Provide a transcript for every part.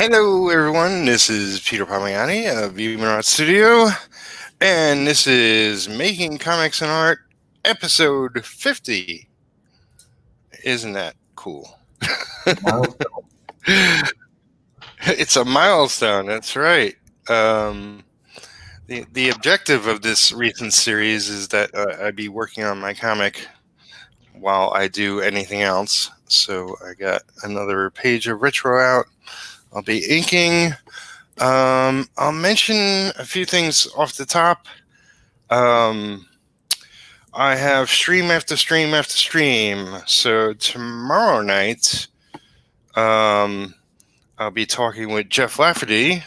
Hello, everyone. This is Peter Palmiani of Human Art Studio, and this is Making Comics and Art, episode 50. Isn't that cool? It's a milestone. That's right. The objective of this recent series is that I be working on my comic while I do anything else. So I got another page of retro out. I'll be inking. I'll mention a few things off the top. I have stream after stream after stream. So tomorrow night, I'll be talking with Jeff Lafferty.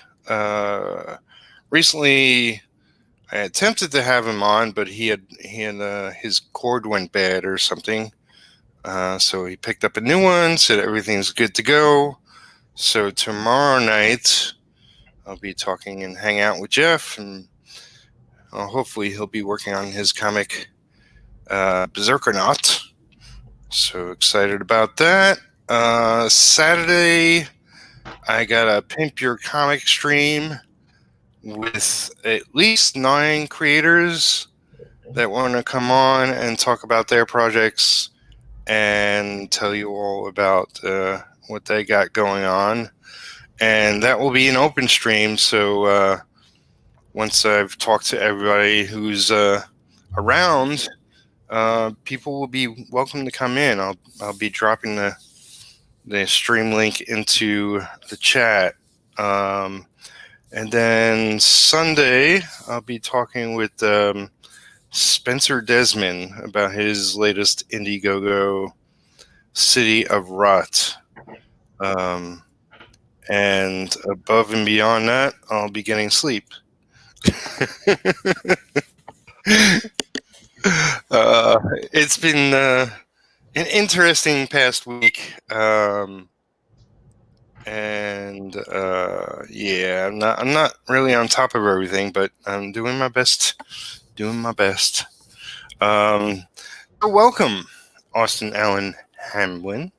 Recently, I attempted to have him on, but he had his cord went bad or something. So he picked up a new one, said everything's good to go. So tomorrow night, I'll be talking and hang out with Jeff, and hopefully he'll be working on his comic Berserkernaut. So excited about that. Saturday, I got a Pimp Your Comic stream with at least 9 creators that want to come on and talk about their projects and tell you all about what they got going on. And that will be an open stream, so once I've talked to everybody who's around, people will be welcome to come in. I'll be dropping the stream link into the chat. And then Sunday, I'll be talking with Spencer Desmond about his latest Indiegogo, City of Rot. And above and beyond that, I'll be getting sleep. It's been an interesting past week, and yeah, I'm not really on top of everything, but I'm doing my best. Welcome, Austin Allen Hamlin.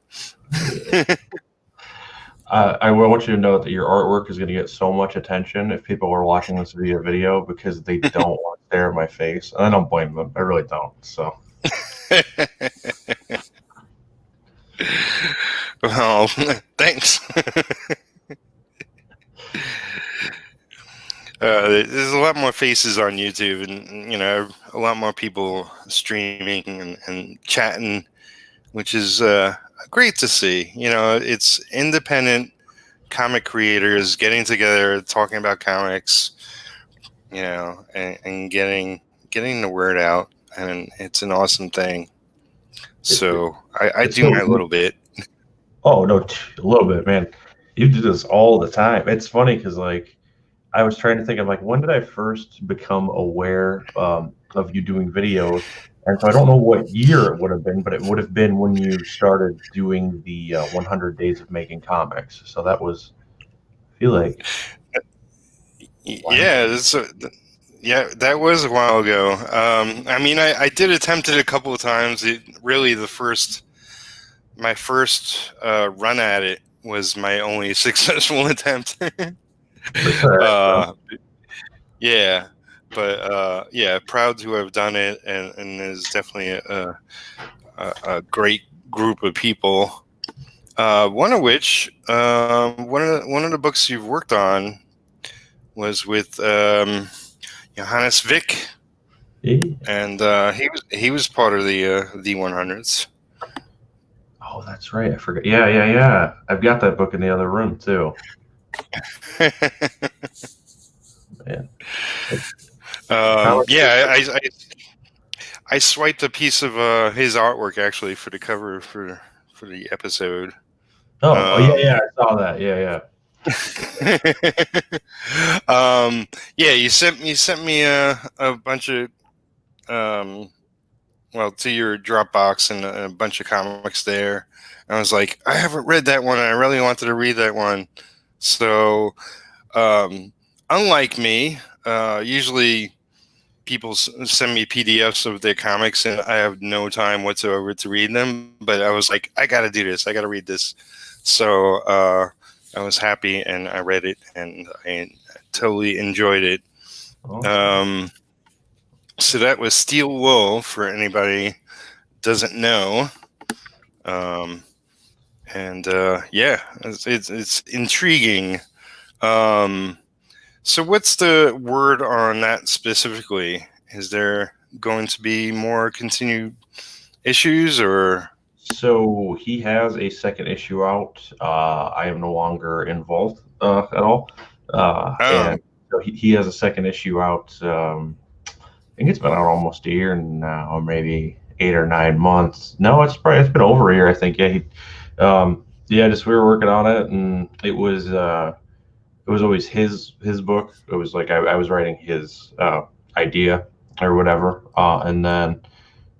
I want you to know that your artwork is going to get so much attention if people are watching this via video because they don't want to stare at my face. And I don't blame them. I really don't. So. Well, thanks. There's a lot more faces on YouTube, and a lot more people streaming and chatting, which is great to see. It's independent comic creators getting together, talking about comics, and getting the word out, and it's an awesome thing. So I do my little bit. Oh no, a little bit, man. You do this all the time. It's funny because I was trying to think of when did I first become aware of you doing videos, and so I don't know what year it would have been, but it would have been when you started doing the 100 Days of Making Comics. So that was, I feel like. Yeah, that was a while ago. I did attempt it a couple of times. My first run at it was my only successful attempt. Yeah, but proud to have done it, and there's definitely a great group of people. One of which, one of the books you've worked on was with Johannes Vick, and he was part of the 100s. Oh, that's right. I forgot. Yeah. I've got that book in the other room too. Man. I swiped a piece of his artwork actually for the cover for the episode. Yeah, I saw that. Yeah. You sent me a bunch of to your Dropbox and a bunch of comics there. And I was like, I haven't read that one, and I really wanted to read that one. So, unlike me, usually people send me PDFs of their comics, and I have no time whatsoever to read them. But I was like, I got to do this. I got to read this. So I was happy, and I read it, and I totally enjoyed it. Awesome. So that was Steel Wool, for anybody doesn't know. And yeah, it's intriguing. So what's the word on that specifically? Is there going to be more continued issues, or? So he has a second issue out. I am no longer involved at all. Oh, And so he has a second issue out. I think it's been out almost a year now, maybe 8 or 9 months. No, it's been over a year, I think. Yeah, just we were working on it, and it was always his book. It was like I was writing his idea or whatever, and then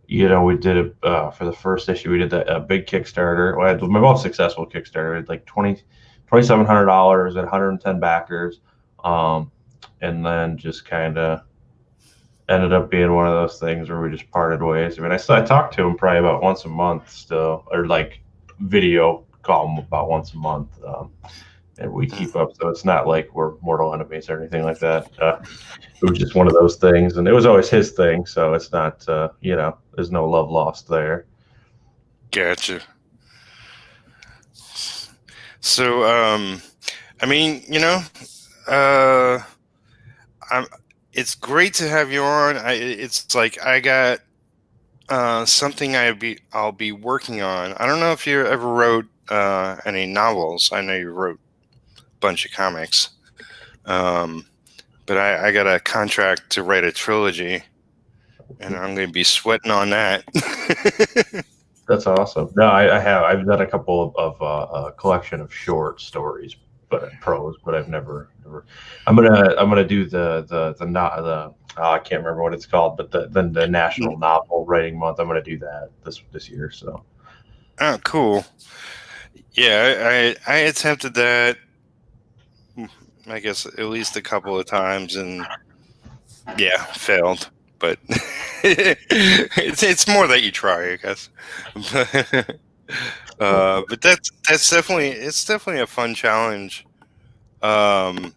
we did it for the first issue. We did that big Kickstarter. We had my most successful Kickstarter. We had like $2,700 at 110 backers, and then just kind of ended up being one of those things where we just parted ways. I mean, I talked to him probably about once a month still, or like video call him about once a month, and we keep up. So it's not like we're mortal enemies or anything like that. It was just one of those things, and it was always his thing. So it's not, there's no love lost there. gotcha. So, I mean, it's great to have you on. It's like I got something I'll be working on. I don't know if you ever wrote any novels. I know you wrote a bunch of comics, but I got a contract to write a trilogy, and I'm going to be sweating on that. That's awesome. No, I've done a couple of a collection of short stories, but prose, but I've never. I'm gonna do I can't remember what it's called, but the National Novel Writing Month. I'm gonna do that this year. So. Oh, cool. Yeah, I attempted that, I guess, at least a couple of times, and yeah, failed. But it's more that you try, I guess. But that's definitely a fun challenge. And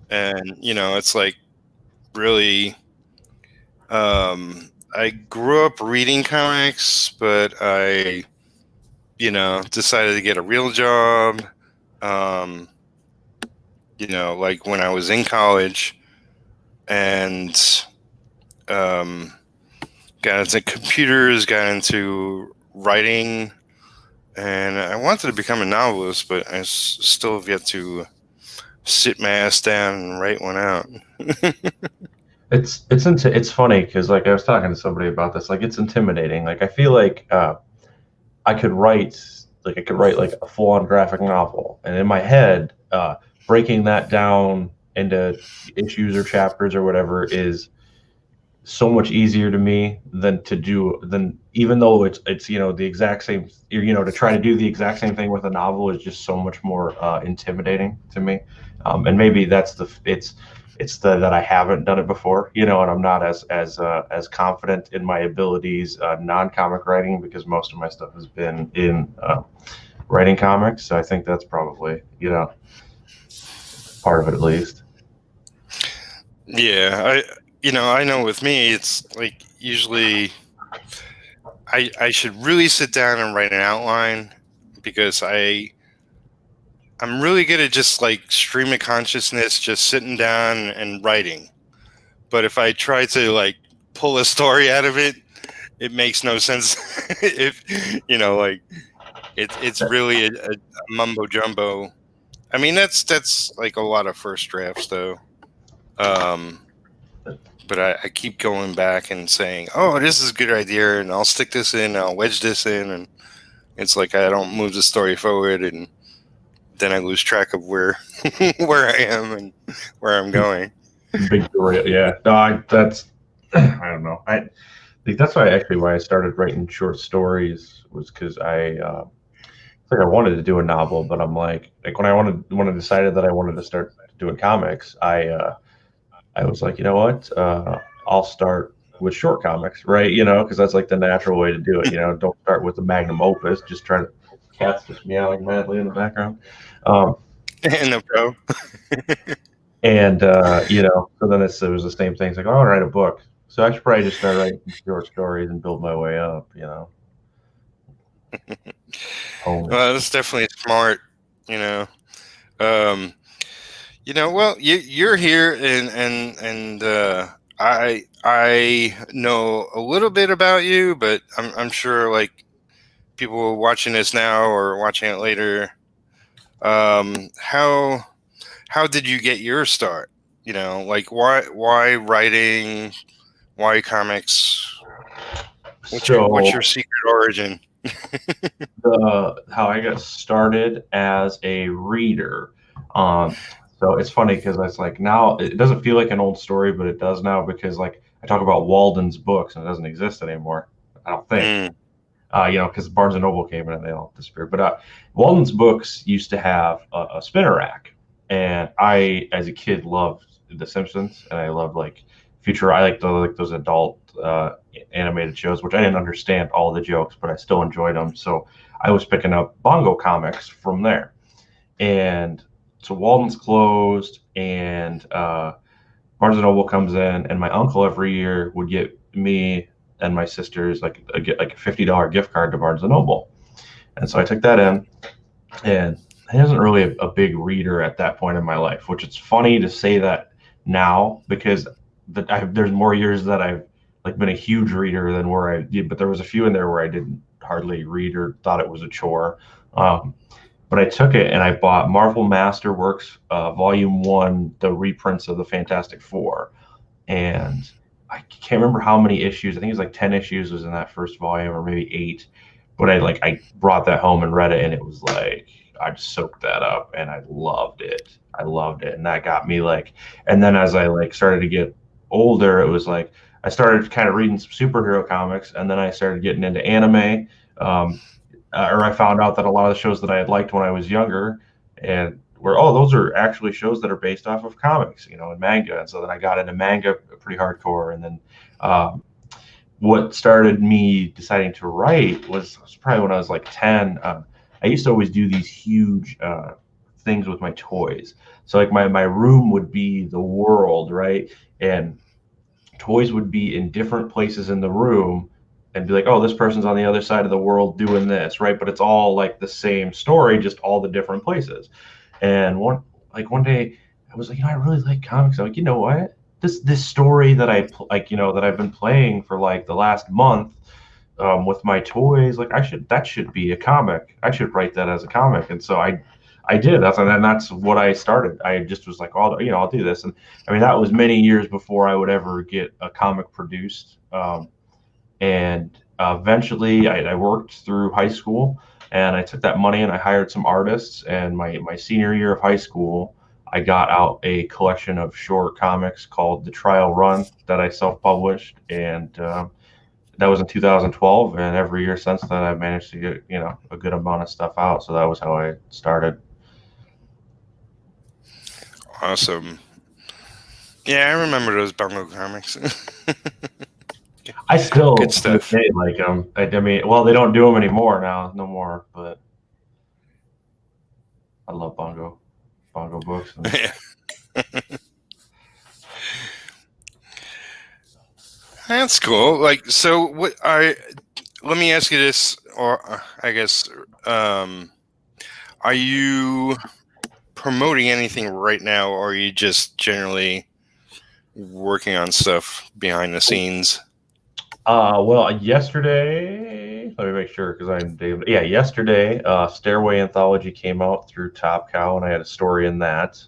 it's like really. I grew up reading comics, but I decided to get a real job. Like when I was in college, and got into computers, got into writing, and I wanted to become a novelist, but I still have yet to sit my ass down and write one out. It's funny because like I was talking to somebody about this, like it's intimidating. Like I feel like I could write like a full-on graphic novel, and in my head, breaking that down into issues or chapters or whatever is so much easier to me than even though it's the exact same, to try to do the exact same thing with a novel is just so much more intimidating to me. And maybe that's that I haven't done it before, and I'm not as confident in my abilities non-comic writing, because most of my stuff has been in writing comics. So I think that's probably part of it at least. Yeah, I know with me, it's like usually I should really sit down and write an outline, because I'm really good at just like stream of consciousness, just sitting down and writing. But if I try to like pull a story out of it, it makes no sense. If like it's really a mumbo jumbo. I mean, that's like a lot of first drafts though. But I keep going back and saying, oh, this is a good idea, and I'll stick this in, I'll wedge this in, and it's like I don't move the story forward, and then I lose track of where where I am and where I'm going. Big story, yeah. No, I don't know. I think that's why I started writing short stories, was because I wanted to do a novel, but I'm like when I decided that I wanted to start doing comics, I was like, you know what? I'll start with short comics, right? Because that's like the natural way to do it. Don't start with the magnum opus. Just try to. Cats just meowing madly in the background. And the pro. And so then it was the same thing. It's like, oh, I'll write a book. So I should probably just start writing some short stories and build my way up. Well, that's definitely smart. You know. Well, you're here, and I know a little bit about you, but I'm sure like people watching this now or watching it later, how did you get your start? Like why writing, why comics? What's your secret origin? How I got started as a reader. So it's funny because it's like now it doesn't feel like an old story, but it does now because like I talk about Walden's books and it doesn't exist anymore. I don't think. Because Barnes and Noble came in and they all disappeared. But Walden's books used to have a spinner rack, and I, as a kid, loved The Simpsons, and I loved like I like those adult animated shows, which I didn't understand all the jokes, but I still enjoyed them. So I was picking up Bongo comics from there, and so Walden's closed, and Barnes and Noble comes in, and my uncle every year would get me and my sisters like a $50 gift card to Barnes and Noble, and so I took that in, and I wasn't really a big reader at that point in my life, which it's funny to say that now because there's more years that I've like been a huge reader than where I did, but there was a few in there where I didn't hardly read or thought it was a chore. But I took it and I bought Marvel Masterworks Volume 1, the reprints of the Fantastic Four, and I can't remember how many issues. I think it was like 10 issues was in that first volume, or maybe 8. But I brought that home and read it, and it was like I just soaked that up, and I loved it. And that got me like. And then as I like started to get older, it was like I started kind of reading some superhero comics, and then I started getting into anime. Or I found out that a lot of the shows that I had liked when I was younger, and those are actually shows that are based off of comics, and manga. And so then I got into manga pretty hardcore. And then what started me deciding to write was probably when I was like 10. I used to always do these huge things with my toys. So like my room would be the world, right? And toys would be in different places in the room and be like, oh, this person's on the other side of the world doing this, right? But it's all like the same story, just all the different places. And one day I was like, I really like comics. I'm like, you know what? This story that that I've been playing for like the last month with my toys, like that should be a comic. I should write that as a comic. And so I did. That's what I started. I just was like, oh, I'll do this. And I mean, that was many years before I would ever get a comic produced. And eventually I worked through high school, and I took that money and I hired some artists. And my senior year of high school, I got out a collection of short comics called The Trial Run that I self-published. And that was in 2012. And every year since then, I've managed to get, a good amount of stuff out. So that was how I started. Awesome. Yeah, I remember those Bongo comics. I still good stuff. Like them. I mean, well, they don't do them anymore now, no more. But I love Bongo books. That's cool. Like, so let me ask you this, or I guess, are you promoting anything right now, or are you just generally working on stuff behind the scenes? Well, yesterday, let me make sure because I'm David. Yeah, yesterday, Stairway Anthology came out through Top Cow, and I had a story in that.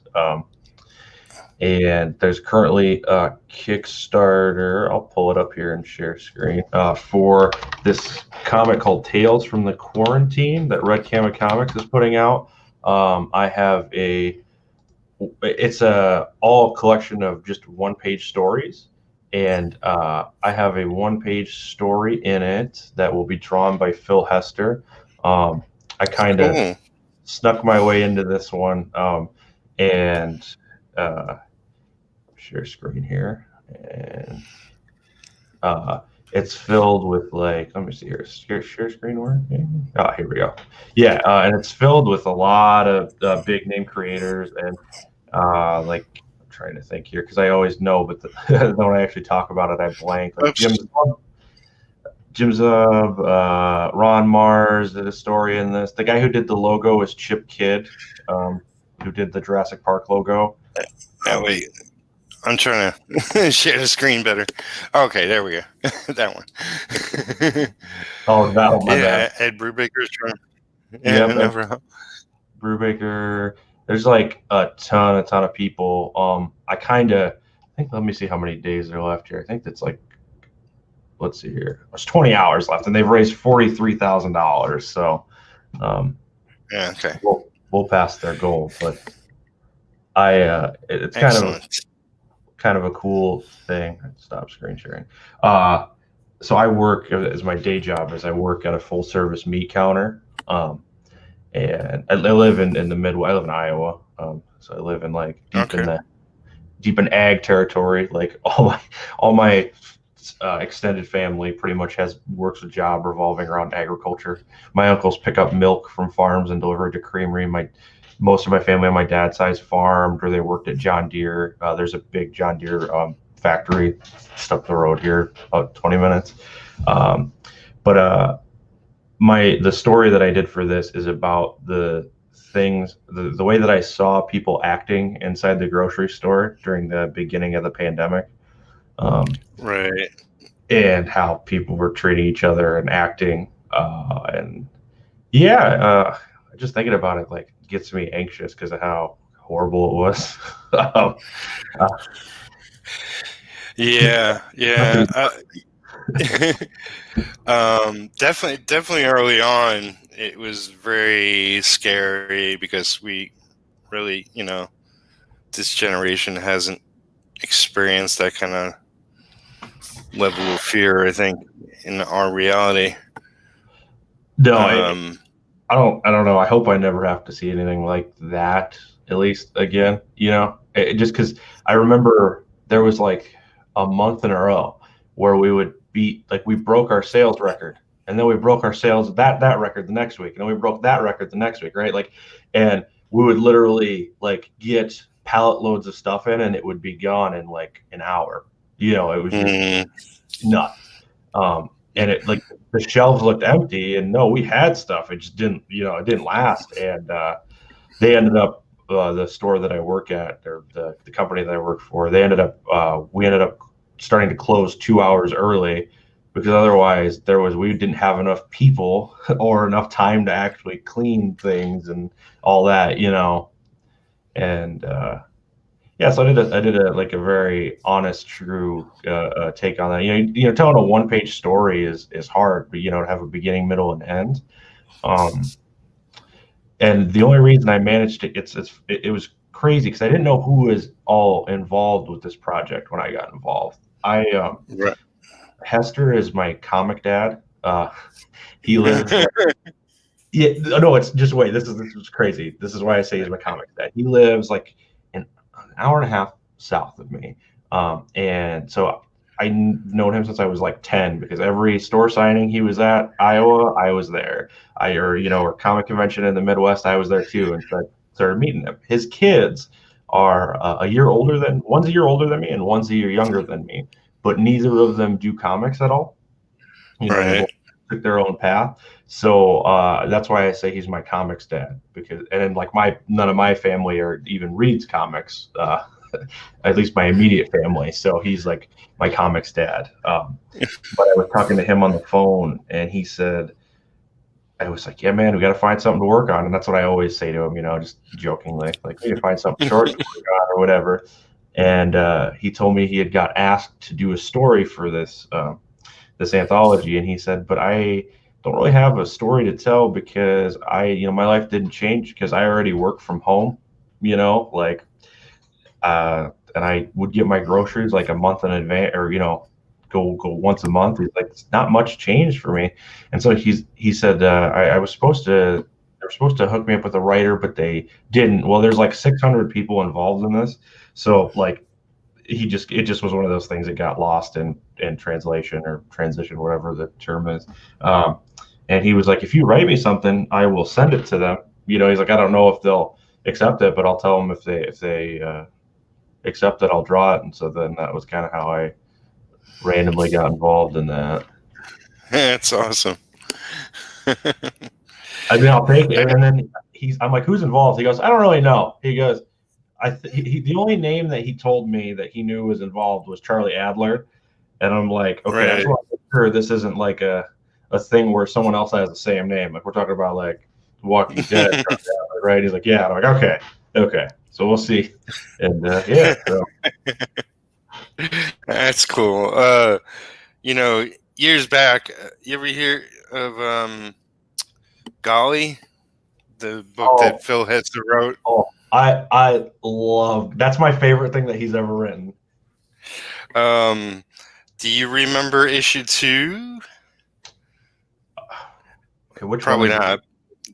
And there's currently a Kickstarter. I'll pull it up here and share screen for this comic called Tales from the Quarantine that Red Camera Comics is putting out. I have it's all collection of just one-page stories. And I have a one-page story in it that will be drawn by Phil Hester. I kind of snuck my way into this one, and share screen here. And it's filled with like, let me see here, share screen working. Oh, here we go. Yeah, and it's filled with a lot of big name creators and like I'm trying to think here because I always know, but when I actually talk about it, I blank. Like Oops. Jim Zub, Ron Mars did a story in this. The guy who did the logo is Chip Kidd, who did the Jurassic Park logo. Now wait, I'm trying to share the screen better. Okay, there we go. That one. Oh, that one, my bad. Ed Brubaker's trying. Yeah, No problem. Brubaker. There's like a ton of people. I think, let me see how many days are left here. I think that's like, let's see here. There's 20 hours left, and they've raised $43,000. So, Yeah. Okay. we'll pass their goal, but it's Excellent. kind of a cool thing. Stop screen sharing. So I work as my day job is I work at a full service meat counter. And I live in the Midwest. I live in Iowa. So I live in like deep in ag territory. Like all my extended family pretty much works a job revolving around agriculture. My uncles pick up milk from farms and deliver it to creamery. Most of my family on my dad's side farmed, or they worked at John Deere. There's a big John Deere factory just up the road here, about 20 minutes. But the story that I did for this is about the things, the way that I saw people acting inside the grocery store during the beginning of the pandemic. Right. And how people were treating each other and acting. And yeah, just thinking about it like gets me anxious because of how horrible it was. Yeah. Definitely early on, it was very scary because we really, this generation hasn't experienced that kind of level of fear, I think, in our reality. No, I don't know. I hope I never have to see anything like that, at least again, just because I remember there was like a month in a row where we would beat, like we broke our sales record, and then we broke our sales that record the next week, and then we broke that record the next week, right? Like, and we would literally like get pallet loads of stuff in, and it would be gone in like an hour. It was just nuts. And it like the shelves looked empty, and no, we had stuff. It just didn't, it didn't last. And they ended up the store that I work at, or the company that I work for, we ended up starting to close 2 hours early because otherwise we didn't have enough people or enough time to actually clean things and all that, and yeah, so I did a like a very honest, true take on that. Telling a one-page story is hard, but to have a beginning, middle, and end. And the only reason I managed it was crazy because I didn't know who was all involved with this project when I got involved. Hester is my comic dad. He lives. Yeah, no, it's just wait. This is crazy. This is why I say he's my comic dad. He lives like an hour and a half south of me, and so I known him since I was like 10 because every store signing he was at Iowa, I was there. Or comic convention in the Midwest, I was there too, and so I started meeting him. His kids are one's a year older than me, and one's a year younger than me, but neither of them do comics at all. Right. They both took their own path. So that's why I say he's my comics dad, because like none of my family even reads comics, at least my immediate family. So he's like my comics dad. But I was talking to him on the phone, and he said, I was like, yeah, man, we got to find something to work on. And that's what I always say to him, just jokingly, like, we need to find something short to work on or whatever. And he told me he had got asked to do a story for this anthology. And he said, but I don't really have a story to tell because my life didn't change because I already work from home, and I would get my groceries like a month in advance, or go once a month. He's like, it's not much changed for me. And so he said they were supposed to hook me up with a writer, but they didn't. Well, there's like 600 people involved in this, so like it just was one of those things that got lost in translation or transition, whatever the term is. And he was like, if you write me something, I will send it to them. You know, he's like, I don't know if they'll accept it, but I'll tell them if they accept it, I'll draw it. And so then that was kind of how I randomly got involved in that. That's awesome. I mean, I'll take it. And then I'm like, who's involved? He goes, I don't really know. He goes, the only name that he told me that he knew was involved was Charlie Adler. And I'm like, okay, Right. I just want to make sure this isn't like a thing where someone else has the same name. Like we're talking about like Walking Dead, Charlie Adler, right? He's like, yeah. I'm like, okay. So we'll see. And yeah. So. That's cool. You know, years back, you ever hear of Golly, the book that Phil Hetzer wrote? Oh, I love, that's my favorite thing that he's ever written. Do you remember issue 2? Okay, which Probably one not.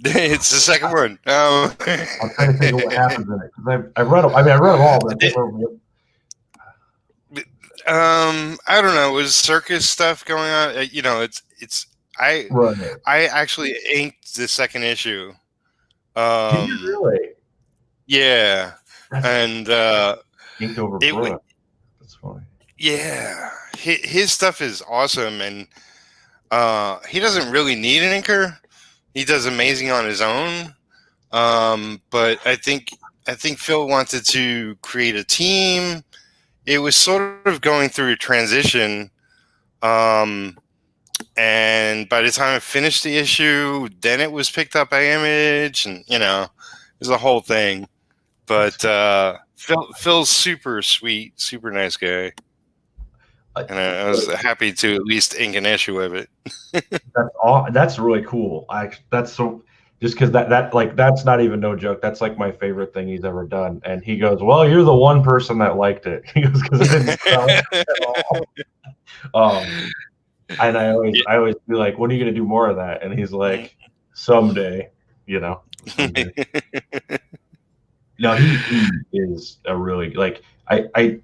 It's the second one. I'm trying to think of what happens in it because I read them. I mean, I read them all, but I don't know. It was circus stuff going on. You know, I actually inked the second issue. Did you really? Yeah, and inked over Brooke. That's funny. Yeah, his stuff is awesome, and he doesn't really need an inker. He does amazing on his own. But I think Phil wanted to create a team. It was sort of going through a transition. And by the time I finished the issue, then it was picked up by Image, and you know, it was a whole thing. But Phil's super sweet, super nice guy. And I was happy to at least ink an issue of it. That's really cool. That's so, just because that's not even no joke. That's like my favorite thing he's ever done. And he goes, "Well, you're the one person that liked it." He goes, "Because it didn't sell at all." And I always be like, "When are you going to do more of that?" And he's like, "Someday," you know. Someday. No, he is a really I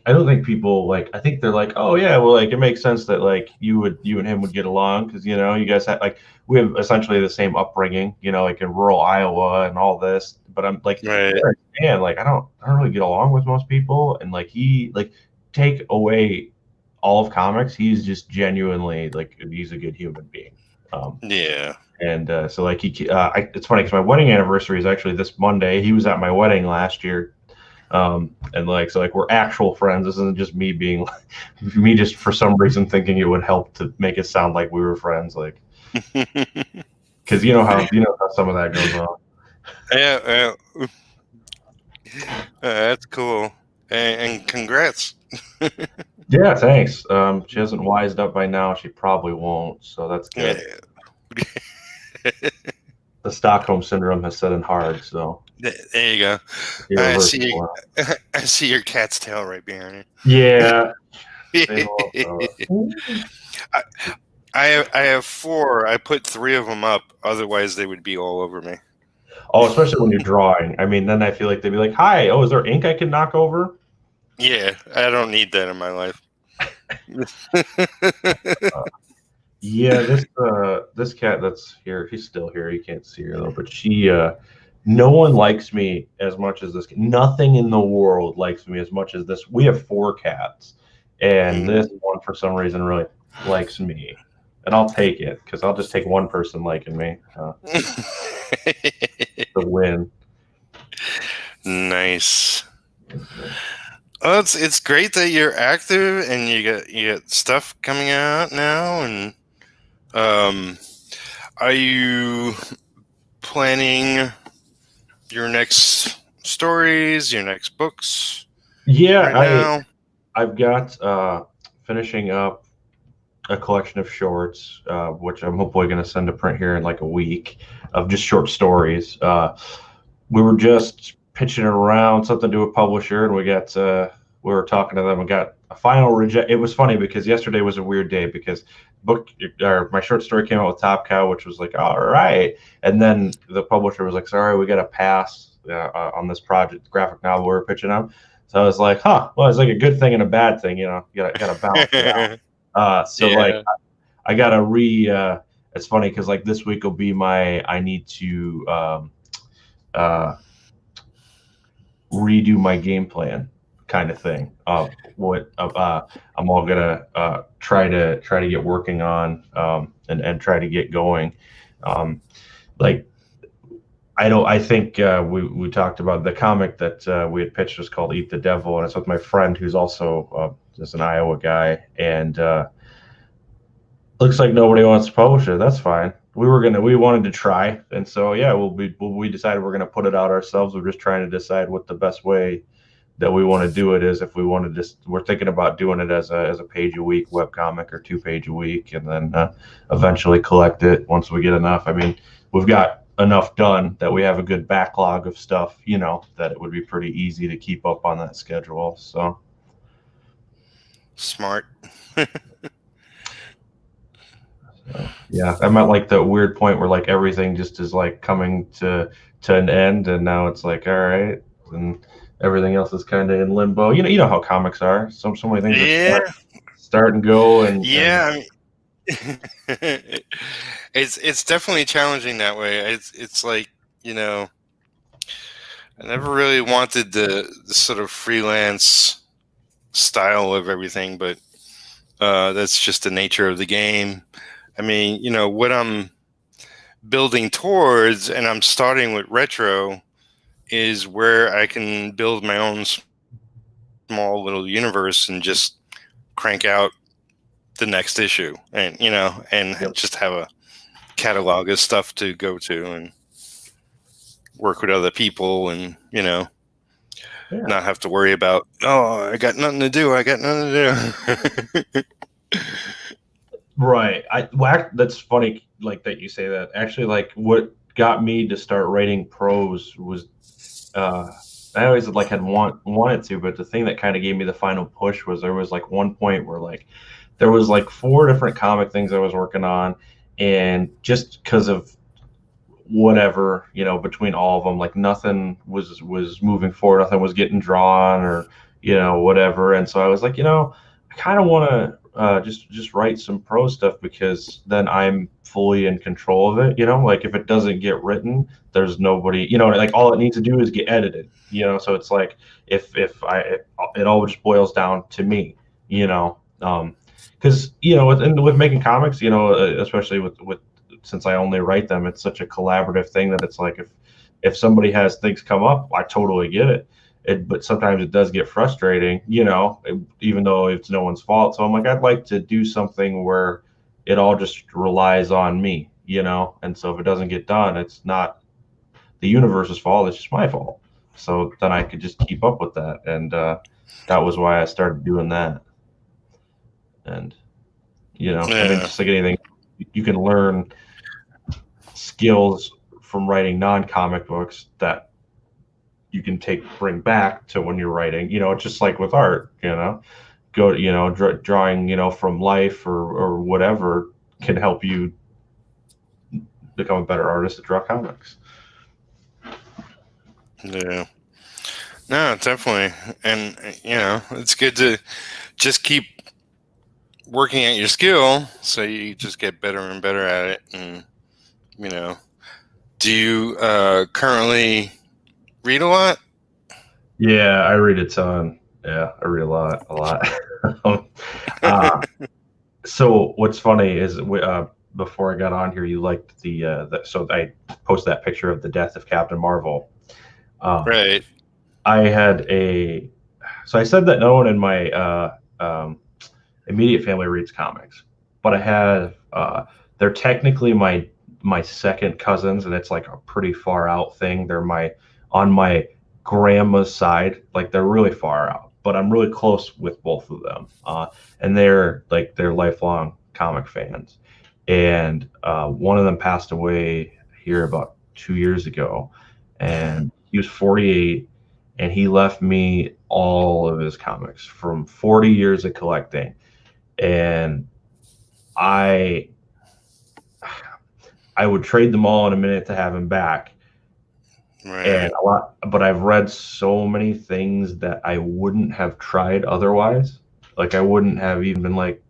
don't think people I think they're like, oh yeah, well, like it makes sense that like you and him would get along because you know you guys have we have essentially the same upbringing, you know, like in rural Iowa and all this. But I'm like, right. Man, like I don't really get along with most people, and like he take away all of comics, he's just genuinely he's a good human being. Yeah. And so like it's funny because my wedding anniversary is actually this Monday. He was at my wedding last year. And so we're actual friends. This isn't just me being me just for some reason thinking it would help to make it sound like we were friends, because you know how some of that goes on. Yeah, that's cool, and congrats. Yeah, thanks. She hasn't wised up by now. She probably won't, so that's good. Yeah. The Stockholm syndrome has set in hard, so there you go. I see your cat's tail right behind you. Yeah. I have 4. I put 3 of them up. Otherwise, they would be all over me. Oh, especially when you're drawing. I mean, then I feel like they'd be like, "Hi, is there ink I can knock over?" Yeah, I don't need that in my life. Yeah, this cat that's here, she's still here. You can't see her though, but she no one likes me as much as this. Nothing in the world likes me as much as this. We have 4 cats, and this one for some reason really likes me, and I'll take it because I'll just take one person liking me to win. Nice. Oh, it's great that you're active and you get stuff coming out now. And are you planning your next stories, your next books? Yeah, I've got finishing up a collection of shorts, which I'm hopefully going to send to print here in like a week, of just short stories. We were just pitching it around something to a publisher, and we were talking to them and got a final reject. It was funny because yesterday was a weird day because my short story came out with Top Cow, which was like, all right, and then the publisher was like, sorry, we got to pass on this project, graphic novel we're pitching out. So I was like, huh, well, it's like a good thing and a bad thing, you know, you gotta balance it out. So like Yeah. I gotta it's funny because like this week will be I need to uh redo my game plan kind of thing of what I'm all gonna try to get working on and try to get going. Um, like I think we talked about the comic that we had pitched was called Eat the Devil, and it's with my friend who's also just an Iowa guy, and looks like nobody wants to publish it. That's fine. We wanted to try, and so yeah, we decided we're gonna put it out ourselves. We're just trying to decide what the best way that we want to do it is. If we want to just, we're thinking about doing it as a page a week web comic or 2 page a week, and then eventually collect it once we get enough. I mean, we've got enough done that we have a good backlog of stuff, you know, that it would be pretty easy to keep up on that schedule. So Smart. yeah, I'm at like the weird point where like everything just is like coming to an end, and now it's like all right, and everything else is kind of in limbo. You know how comics are. So many things are Yeah. start and go, and Yeah. It's definitely challenging that way. It's like, you know, I never really wanted the sort of freelance style of everything, but that's just the nature of the game. I mean, you know, what I'm building towards, and I'm starting with retro, is where I can build my own small little universe and just crank out the next issue, and you know, and yep. just have a catalog of stuff to go to and work with other people, and you know, Yeah. not have to worry about, oh, I got nothing to do. I got nothing to do. Right. That's funny, like that you say that. Actually, like what got me to start writing prose was I always like had wanted to, but the thing that kind of gave me the final push was there was like one point where like there was like 4 different comic things I was working on, and just because of whatever, you know, between all of them, like nothing was moving forward, nothing was getting drawn, or you know, whatever. And so I was like, you know, I kind of want to just write some prose stuff, because then I'm fully in control of it. You know, like if it doesn't get written, there's nobody. You know, like all it needs to do is get edited. You know, so it's like if it all just boils down to me. You know, because you know, with making comics, you know, especially with since I only write them, it's such a collaborative thing that it's like if somebody has things come up, I totally get it. But sometimes it does get frustrating, you know, even though it's no one's fault. So I'm like, I'd like to do something where it all just relies on me, you know. And so if it doesn't get done, it's not the universe's fault; it's just my fault. So then I could just keep up with that, and that was why I started doing that. And you know, I mean, Yeah. just like anything, you can learn skills from writing non-comic books that you can bring back to when you're writing. You know, it's just like with art. You know, you know, drawing, you know, from life or whatever can help you become a better artist to draw comics. Yeah. No, definitely. And you know, it's good to just keep working at your skill so you just get better and better at it. And you know, do you currently read a lot? Yeah, I read a ton. Yeah, I read a lot. uh, so what's funny is before I got on here, you liked so I posted that picture of the death of Captain Marvel. Right. I had so I said that no one in my immediate family reads comics, but I have they're technically my second cousins, and it's like a pretty far out thing. They're on my grandma's side, like they're really far out, but I'm really close with both of them, and they're lifelong comic fans. And one of them passed away here about 2 years ago, and he was 48, and he left me all of his comics from 40 years of collecting. And I would trade them all in a minute to have him back. and Right. a lot. But I've read so many things that I wouldn't have tried otherwise. Like I wouldn't have even like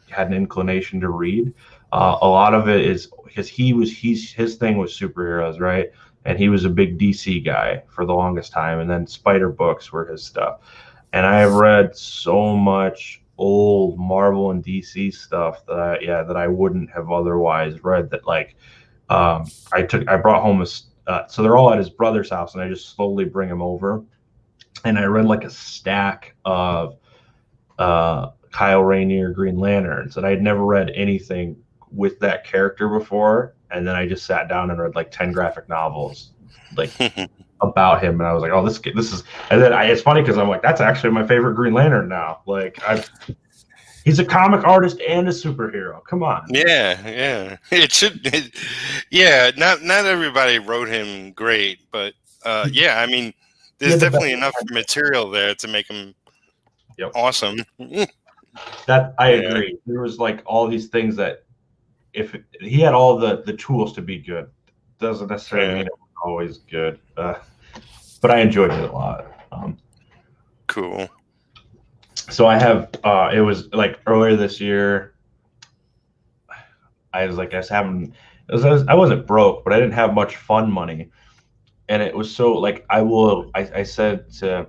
had an inclination to read. A lot of it is because his thing was superheroes, right? And he was a big DC guy for the longest time, and then Spider books were his stuff. And I have read so much old Marvel and DC stuff that I wouldn't have otherwise read. That like I brought home so they're all at his brother's house, and I just slowly bring them over, and I read like a stack of Kyle Rayner Green Lanterns, and I had never read anything with that character before. And then I just sat down and read like 10 graphic novels, like about him, and I was like, "Oh, this is." And then it's funny because I'm like, "That's actually my favorite Green Lantern now." He's a comic artist and a superhero. Come on. Yeah, yeah. It should. Yeah, not everybody wrote him great, but yeah, I mean, there's Yeah, definitely enough material there to make him yep. awesome. That I Yeah, agree. There was like all these things that he had all the tools to be good, doesn't necessarily yeah. mean it was always good. But I enjoyed it a lot. Cool. So I have it was like earlier this year. I was like I was having I wasn't broke, but I didn't have much fun money, and it was so like I said to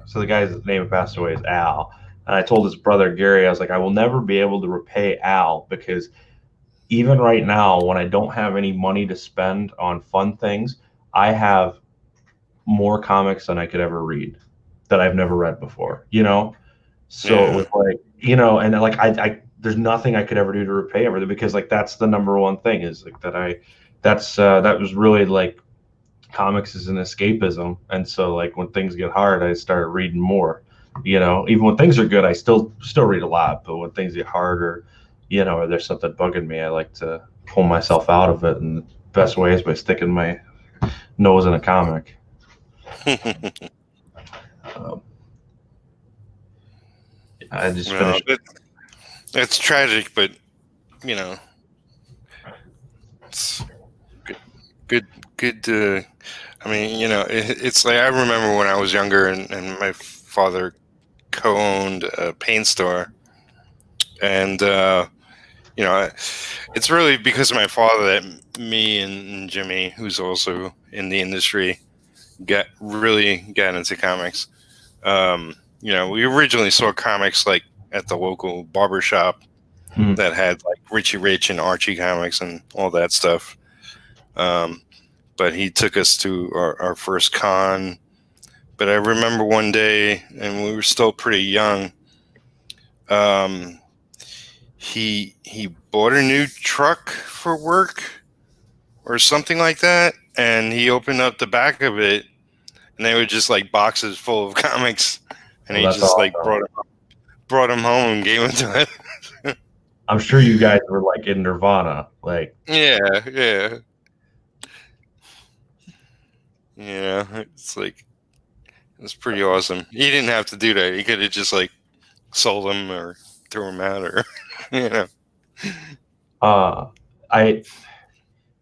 so the guy's name passed away is Al, and I told his brother Gary, I was like, I will never be able to repay Al because even right now when I don't have any money to spend on fun things, I have more comics than I could ever read that I've never read before, you know? So it Yeah. was like, you know, and like I there's nothing I could ever do to repay everything because like that's the number one thing is like that was really like comics is an escapism. And so like when things get hard, I started reading more. You know, even when things are good, I still read a lot, but when things get harder, you know, or there's something bugging me, I like to pull myself out of it. And the best way is by sticking my nose in a comic. Um, I just Well, finished. it's tragic, but you know, it's good. Good. Good. I mean, you know, it's like I remember when I was younger, and my father co-owned a paint store, and you know, it's really because of my father that me and Jimmy, who's also in the industry, really got into comics. You know, we originally saw comics like at the local barber shop Mhm. that had like Richie Rich and Archie comics and all that stuff. Um, but he took us to our first con. But I remember one day, and we were still pretty young. Um, he bought a new truck for work or something like that, and he opened up the back of it, and they were just like boxes full of comics, and Well, he that's just like awesome. brought them home and gave them to us. I'm sure you guys were like in Nirvana, like Yeah, yeah, yeah. It's like it's pretty awesome. He didn't have to do that. He could have just like sold them or threw them out, or you know. uh I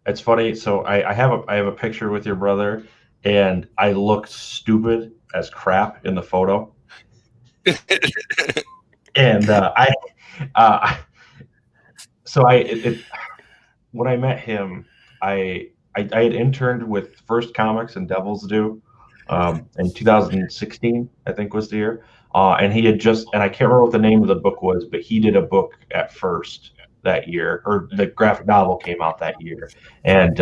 it's funny. So I have a picture with your brother, and I looked stupid as crap in the photo. And uh, so when I met him, I had interned with First Comics and Devil's Due in 2016, I think was the year. And he had just, and I can't remember what the name of the book was, but he did a book at First that year, or the graphic novel came out that year. And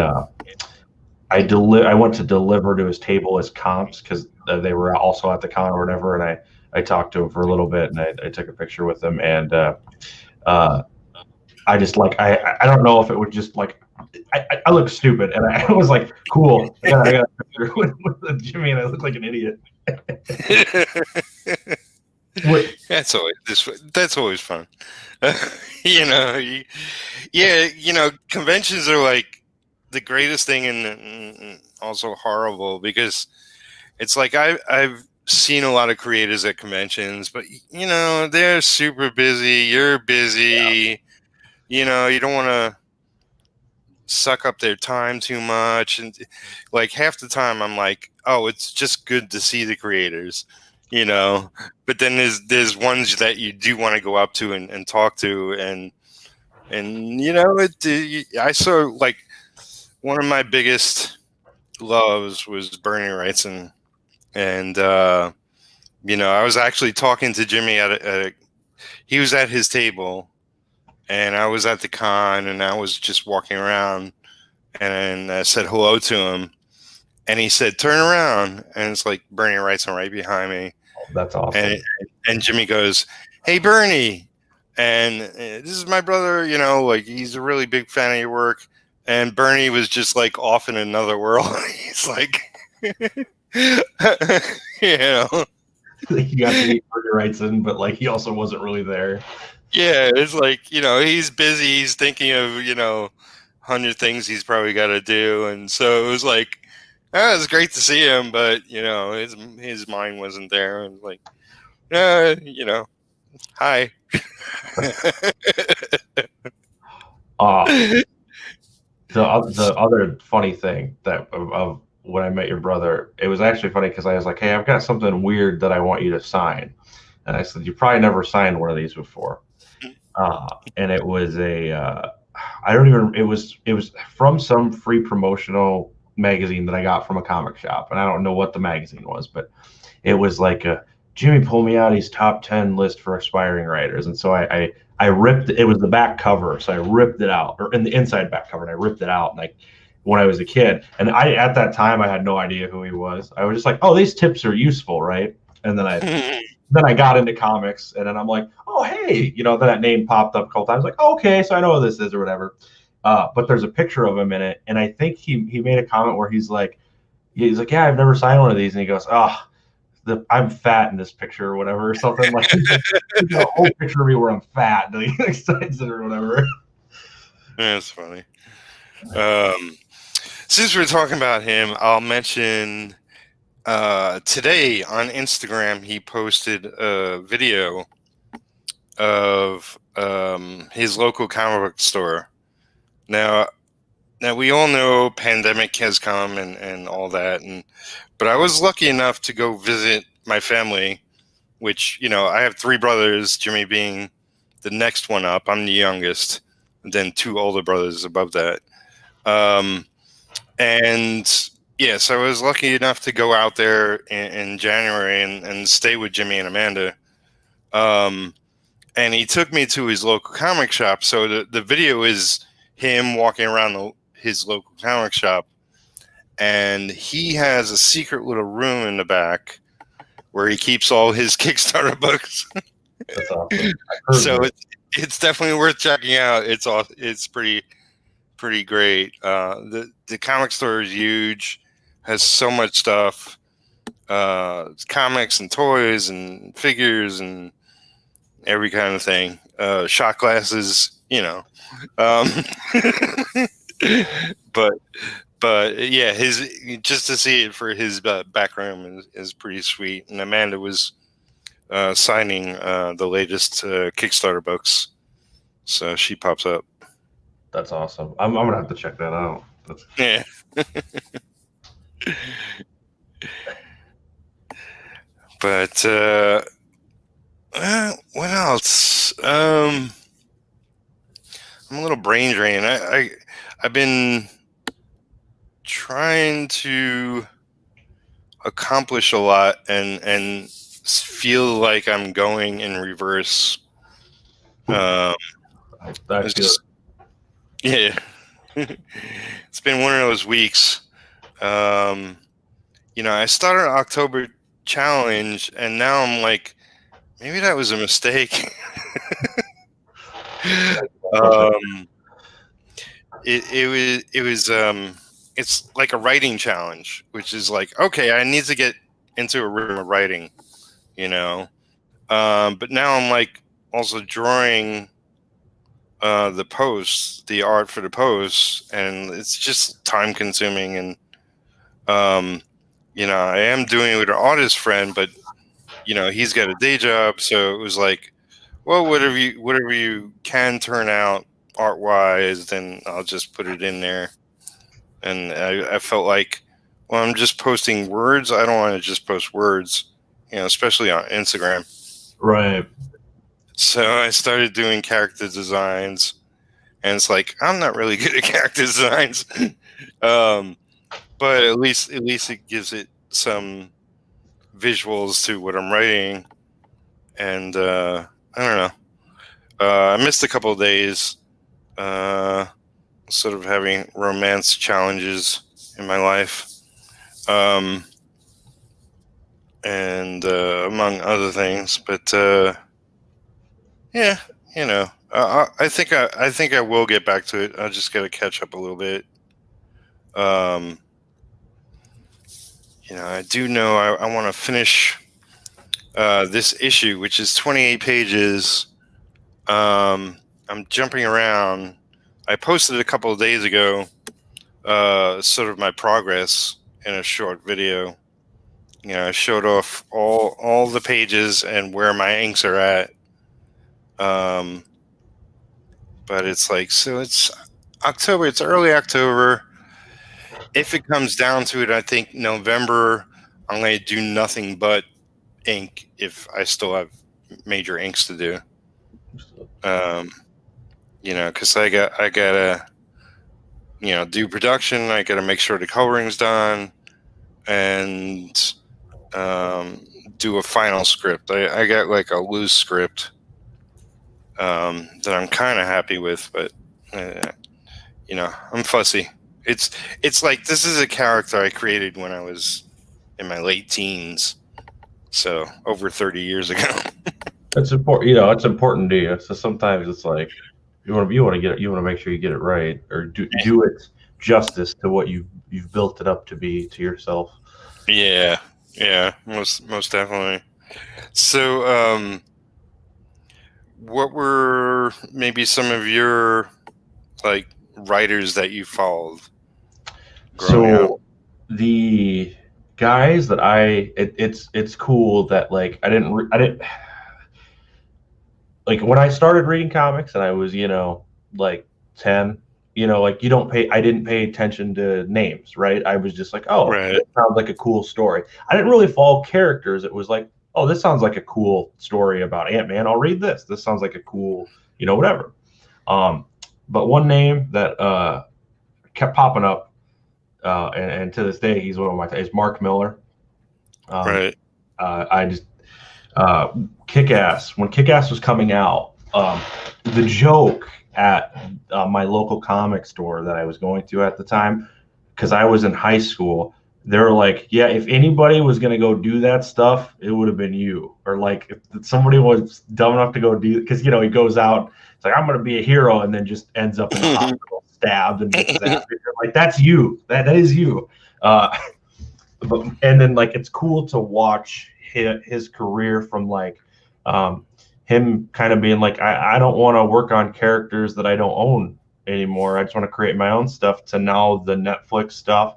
I went to deliver to his table as comps because they were also at the con or whatever, and I talked to him for a little bit, and I took a picture with him, and uh, I just like I don't know if it would just like I look stupid, and I was like, cool. I got a picture with Jimmy, and I look like an idiot. What? That's always fun. You know, yeah, you know, conventions are like the greatest thing and also horrible because it's like I've seen a lot of creators at conventions, but you know, they're super busy, you're busy, you know, you don't want to suck up their time too much, and like half the time I'm like, oh, it's just good to see the creators, you know. But then there's ones that you do want to go up to and talk to, and you know, I saw like one of my biggest loves was Bernie Wrightson, and you know, I was actually talking to Jimmy he was at his table, and I was at the con, and I was just walking around, and I said hello to him, and he said, "Turn around," and it's like Bernie Wrightson right behind me. That's awesome. And Jimmy goes, "Hey, Bernie," and this is my brother. You know, like he's a really big fan of your work. And Bernie was just like off in another world. He's like, you know, He got to meet Bernie Wrightson, but like he also wasn't really there. yeah, it's like, you know, he's busy. He's thinking of, you know, 100 things he's probably got to do. And so it was like, oh, it was great to see him, but, you know, his mind wasn't there. And like, you know, hi. The other funny thing that of when I met your brother, it was actually funny because I was like, "Hey, I've got something weird that I want you to sign," and I said, "You probably never signed one of these before," and it was I don't even it was from some free promotional magazine that I got from a comic shop, and I don't know what the magazine was, but it was like a Jimmy Palmiotti's top 10 list for aspiring writers, and so I ripped it. Was the back cover, so I ripped it out, or in the inside back cover, and I ripped it out, like when I was a kid. And I at that time I had no idea who he was. I was just like, oh, these tips are useful, right? And then I got into comics, and then I'm like, oh, hey, you know, then that name popped up a couple times, like, oh, okay, so I know who this is or whatever. But there's a picture of him in it, and I think he made a comment where he's like, yeah, I've never signed one of these, and he goes, oh, I'm fat in this picture or whatever, or something like a whole picture of me where I'm fat, and he signs it or whatever. That's funny. Since we're talking about him, I'll mention today on Instagram he posted a video of his local comic book store. Now we all know pandemic has come and all that, but I was lucky enough to go visit my family, which, you know, I have 3 brothers, Jimmy being the next one up. I'm the youngest, and then 2 older brothers above that. And yes, I was lucky enough to go out there in January and stay with Jimmy and Amanda. And he took me to his local comic shop. So the video is him walking around his local comic shop, and he has a secret little room in the back where he keeps all his Kickstarter books. That's awesome. So it's definitely worth checking out. It's pretty great. The comic store is huge, has so much stuff, comics and toys and figures and every kind of thing. Shot glasses, you know. But yeah, just to see it for his back room is pretty sweet. And Amanda was signing the latest Kickstarter books, so she pops up. That's awesome. I'm gonna have to check that out. Yeah. But what else? I'm a little brain drained. I've been trying to accomplish a lot and feel like I'm going in reverse. I feel yeah. It's been one of those weeks. You know, I started an October challenge, and now I'm like, maybe that was a mistake. It was it's like a writing challenge, which is like, okay, I need to get into a rhythm of writing, you know. But now I'm like also drawing the posts, the art for the posts, and it's just time consuming. And you know, I am doing it with an artist friend, but you know, he's got a day job, so it was like, well, whatever you can turn out art wise, then I'll just put it in there. And I felt like, well, I'm just posting words. I don't want to just post words, especially on Instagram. Right. So I started doing character designs, and it's like I'm not really good at character designs, but at least it gives it some visuals to what I'm writing. And I don't know. I missed a couple of days, sort of having romance challenges in my life, and among other things. But yeah, I think I will get back to it. I just got to catch up a little bit. I do know I want to finish this issue, which is 28 pages. I'm jumping around. I posted a couple of days ago, sort of my progress in a short video. I showed off all the pages and where my inks are at. But it's like, so it's October. It's early October. If it comes down to it, I think November, I'm going to do nothing but ink if I still have major inks to do. Because I gotta, do production. I gotta make sure the coloring's done, and do a final script. I got like a loose script that I'm kind of happy with, but I'm fussy. It's like, this is a character I created when I was in my late teens, so over 30 years ago. That's important. It's important to you. So sometimes it's like you want to make sure you get it right, or do it justice to what you've built it up to be to yourself. Yeah, most definitely. So, what were maybe some of your like writers that you followed growing up? The guys that it's cool that like I didn't like when I started reading comics and I was like 10. I didn't pay attention to names, right? I was just like, oh, Right. It sounds like a cool story. I didn't really follow characters. It was like, oh, this sounds like a cool story about Ant-Man. I'll read this. This sounds like a cool, whatever. But one name that kept popping up, and to this day, he's one of my is Mark Miller. Right. I just Kick-Ass. When Kick-Ass was coming out, the joke at my local comic store that I was going to at the time, because I was in high school, they were like, yeah, if anybody was going to go do that stuff, it would have been you. Or like if somebody was dumb enough to go do, because he goes out, it's like, I'm going to be a hero, and then just ends up in the hospital stabbed and gets zapped. Like, that's you. That is you. And then like it's cool to watch his career from like him kind of being like, I don't want to work on characters that I don't own anymore. I just want to create my own stuff, to now the Netflix stuff.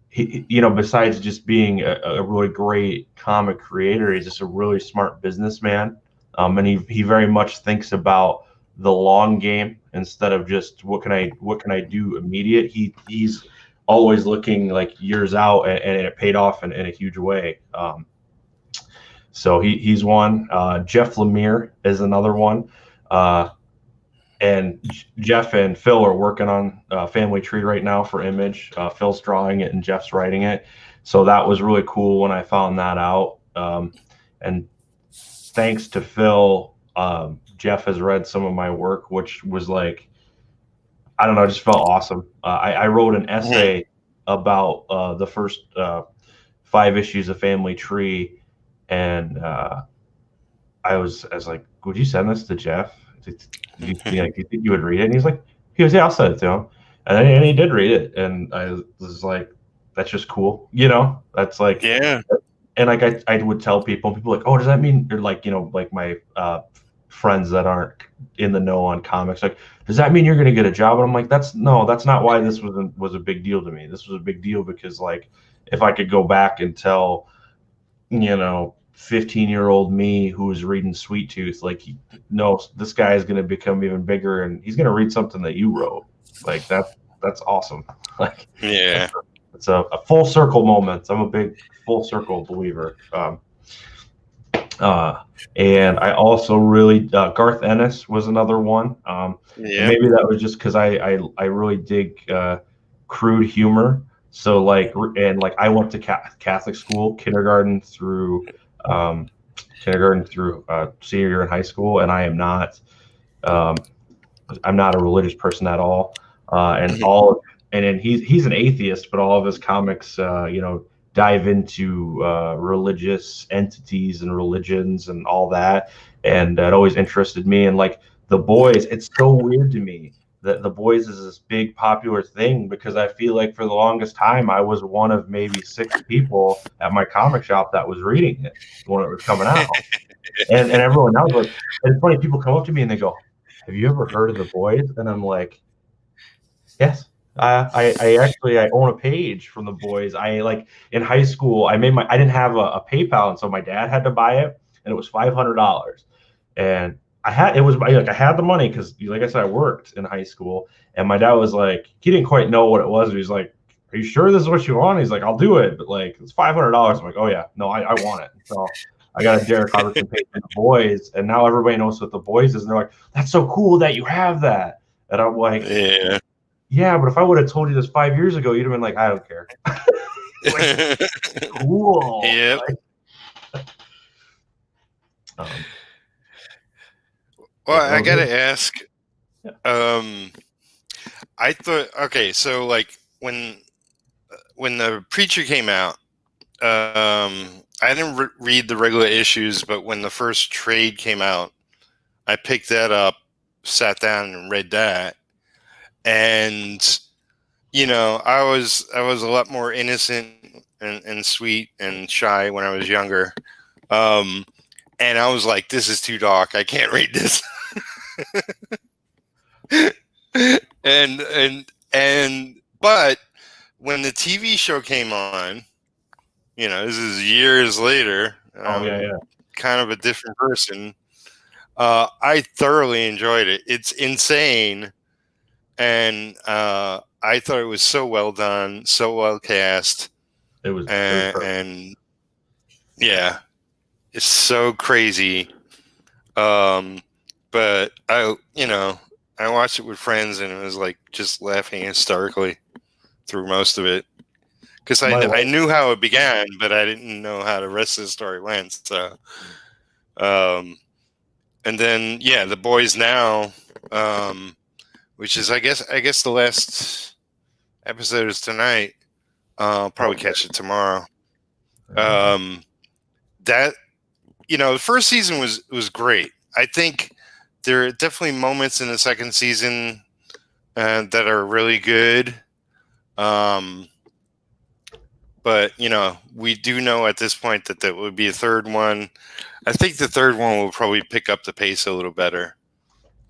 He, besides just being a really great comic creator, he's just a really smart businessman. And he very much thinks about the long game instead of just what can I do immediate. He's always looking like years out, and it paid off in a huge way. So he's one. Jeff Lemire is another one. And Jeff and Phil are working on Family Tree right now for Image. Phil's drawing it and Jeff's writing it. So that was really cool when I found that out. And thanks to Phil, Jeff has read some of my work, which was like, I don't know, it just felt awesome. I wrote an essay about the first 5 issues of Family Tree, and I was like, would you send this to Jeff? Do you think you would read it? And he goes, yeah, I'll send it to him. And he did read it, and I was like, that's just cool, That's like, yeah. And like I would tell people like, oh, does that mean, or like like my friends that aren't in the know on comics, like, does that mean you're going to get a job? And I'm like, that's not why this was a big deal to me. This was a big deal because like if I could go back and tell 15-year-old me who was reading Sweet Tooth, like, no, this guy is going to become even bigger, and he's going to read something that you wrote. Like that's awesome. Like, Yeah. it's a full circle moment. I'm a big full circle believer. And I also really Garth Ennis was another one. And maybe that was just because I really dig crude humor. So like I went to Catholic school, kindergarten through senior year in high school, and I am not I'm not a religious person at all. And then he's an atheist, but all of his comics dive into religious entities and religions and all that, and it always interested me. And like The Boys, it's so weird to me that The Boys is this big popular thing, because I feel like for the longest time I was one of maybe 6 people at my comic shop that was reading it when it was coming out. and everyone else was. And it's funny, people come up to me and they go, "Have you ever heard of The Boys?" And I'm like, "Yes. I actually own a page from The Boys." I like in high school, I didn't have a PayPal, and so my dad had to buy it, and it was $500. And I had the money because, like I said, I worked in high school, and my dad was like, he didn't quite know what it was. He's like, "Are you sure this is what you want?" He's like, "I'll do it, but like it's $500." I'm like, "Oh yeah, no, I want it." So I got a Derek Robertson page from The Boys, and now everybody knows what The Boys is, and they're like, "That's so cool that you have that." And I'm like, yeah, but if I would have told you this 5 years ago, you'd have been like, "I don't care." Like, cool. Yep. Well, I gotta ask. Yeah. I thought, okay, so like when The Preacher came out, I didn't read the regular issues, but when the first trade came out, I picked that up, sat down, and read that. And I was a lot more innocent and sweet and shy when I was younger, and I was like, "This is too dark. I can't read this." But when the TV show came on, this is years later. Kind of a different person. I thoroughly enjoyed it. It's insane. And I thought it was so well done, so well cast. It was, and yeah, it's so crazy. But I watched it with friends, and it was like just laughing hysterically through most of it, because I knew how it began, but I didn't know how the rest of the story went. So, and then The Boys Now. Which is, I guess the last episode is tonight. I'll probably catch it tomorrow. That the first season was great. I think there are definitely moments in the second season that are really good. But we do know at this point that would be a third one. I think the third one will probably pick up the pace a little better.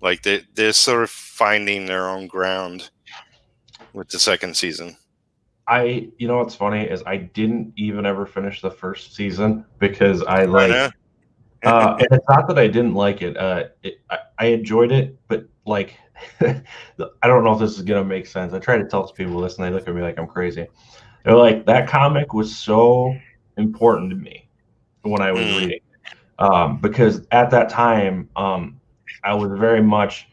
Like they're sort of finding their own ground with the second season. What's funny is I didn't even ever finish the first season because I like. And it's not that I didn't like it. I enjoyed it, but like, I don't know if this is gonna make sense. I try to tell people this, and they look at me like I'm crazy. They're like, that comic was so important to me when I was reading, because at that time, I was very much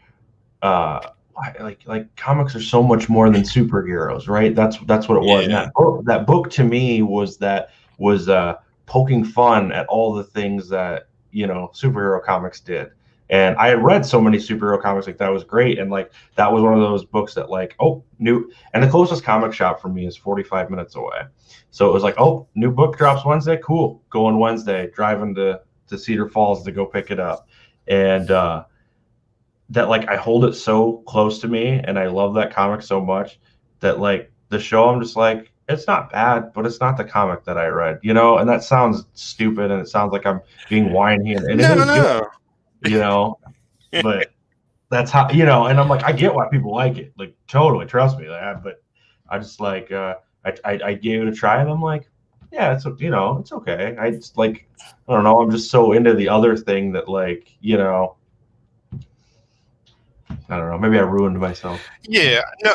like comics are so much more than superheroes, right? That's what it was. Yeah. And that book to me was poking fun at all the things that superhero comics did. And I had read so many superhero comics, like that was great. And like that was one of those books that like, new. And the closest comic shop for me is 45 minutes away. So it was like, new book drops Wednesday, cool. Going Wednesday, driving to Cedar Falls to go pick it up. And that like I hold it so close to me, and I love that comic so much that like the show, I'm just like, it's not bad, but it's not the comic that I read, and that sounds stupid, and it sounds like I'm being whiny, and no. But that's how, and I'm like, I get why people like it, like totally, trust me, but I just like I gave it a try, and I'm like, yeah, it's it's okay. I just like I don't know. I'm just so into the other thing that like I don't know. Maybe I ruined myself. Yeah, no,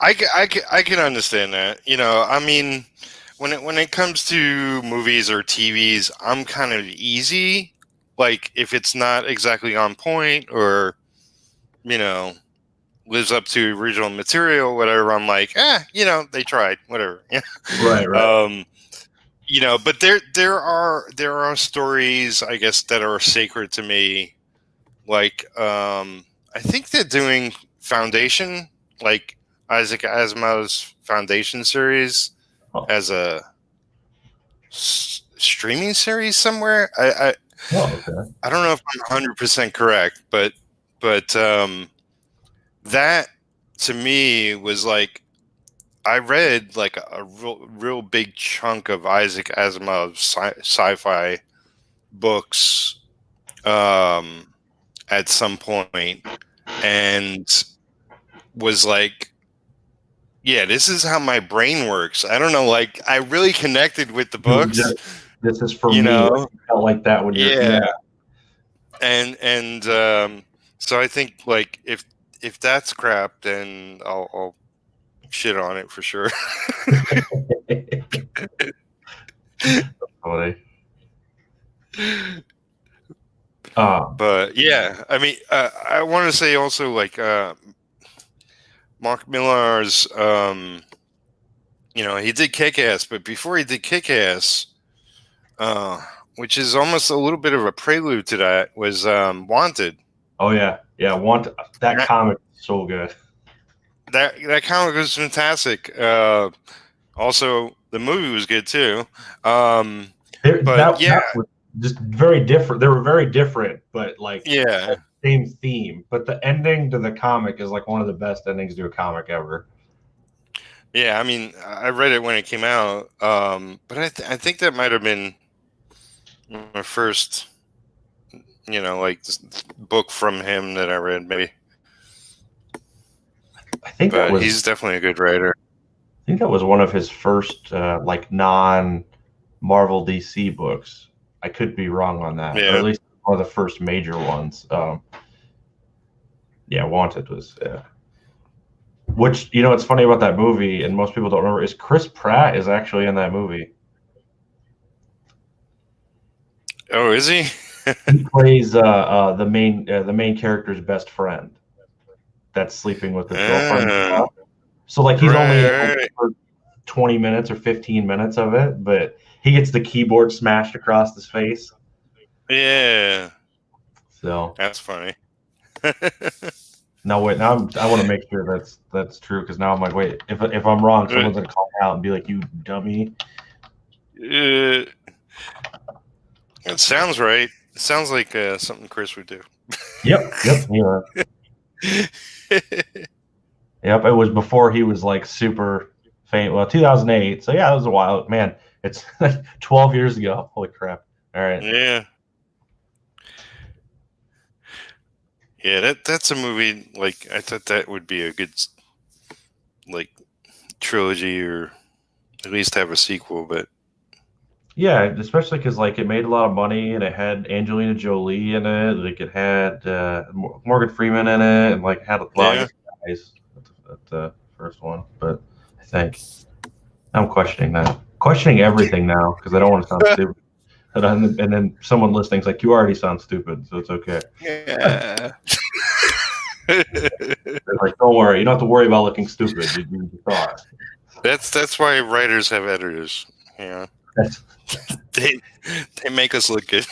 I can understand that. I mean, when it comes to movies or TVs, I'm kind of easy. Like if it's not exactly on point or you know lives up to original material, whatever, I'm like, they tried, whatever. Right, right. um, but there are stories, I guess, that are sacred to me. Like, I think they're doing Foundation, like Isaac Asimov's Foundation series, Oh, as a streaming series somewhere. oh, okay. I don't know if I'm 100% correct, but that to me was like I read like a real big chunk of Isaac Asimov's sci-fi books um, at some point, and was like, yeah, this is how my brain works. I don't know, like I really connected with the You books, this is for you me. Like, know. you felt like that when you're Yeah, and so I think like if that's crap, then I'll shit on it for sure. Funny. But yeah, I mean, I want to say also like Mark Millar's, he did Kick Ass, but before he did Kick Ass, uh, which is almost a little bit of a prelude to that, was Wanted. Oh yeah, yeah. Want that That comic is so good. that comic was fantastic. Also, the movie was good too. But yeah, That was just very different. They were very different, but like yeah, same theme. But the ending to the comic is like one of the best endings to a comic ever. yeah. I mean, I read it when it came out, but I think that might have been my first, like book from him that I read, maybe. I think that But was he's definitely a good writer. I think that was one of his first like non Marvel DC books. I could be wrong on that, or at Yeah. least one of the first major ones. Yeah, Wanted was. Which what's funny about that movie, and most people don't remember, is Chris Pratt is actually in that movie. Oh, is he? He plays the main character's best friend that's sleeping with his girlfriend. Ah, So like he's only in it right. for 20 minutes or 15 minutes of it, but he gets the keyboard smashed across his face. Yeah, So that's funny. now wait, I want to make sure that's true because now I'm like, wait, if I'm wrong, someone's gonna call me out and be like, you dummy. It sounds right. It sounds like something Chris would do. Yep, yeah. Yep, it was before he was like super famous. Well, 2008. So yeah, it was a while. Man, it's 12 years ago. Holy crap. All right. Yeah. Yeah, that's a movie, like I thought that would be a good like trilogy, or at least have a sequel, but Yeah, especially because like it made a lot of money and it had Angelina Jolie in it. Like it had Morgan Freeman in it, and like had a lot yeah. of good guys at the first one. But I think I'm questioning everything now because I don't want to sound stupid. And then someone listening's like, "You already sound stupid, so it's okay." Yeah. They're like, "Don't worry, you don't have to worry about looking stupid. You just are." That's why writers have editors. Yeah. They make us look good.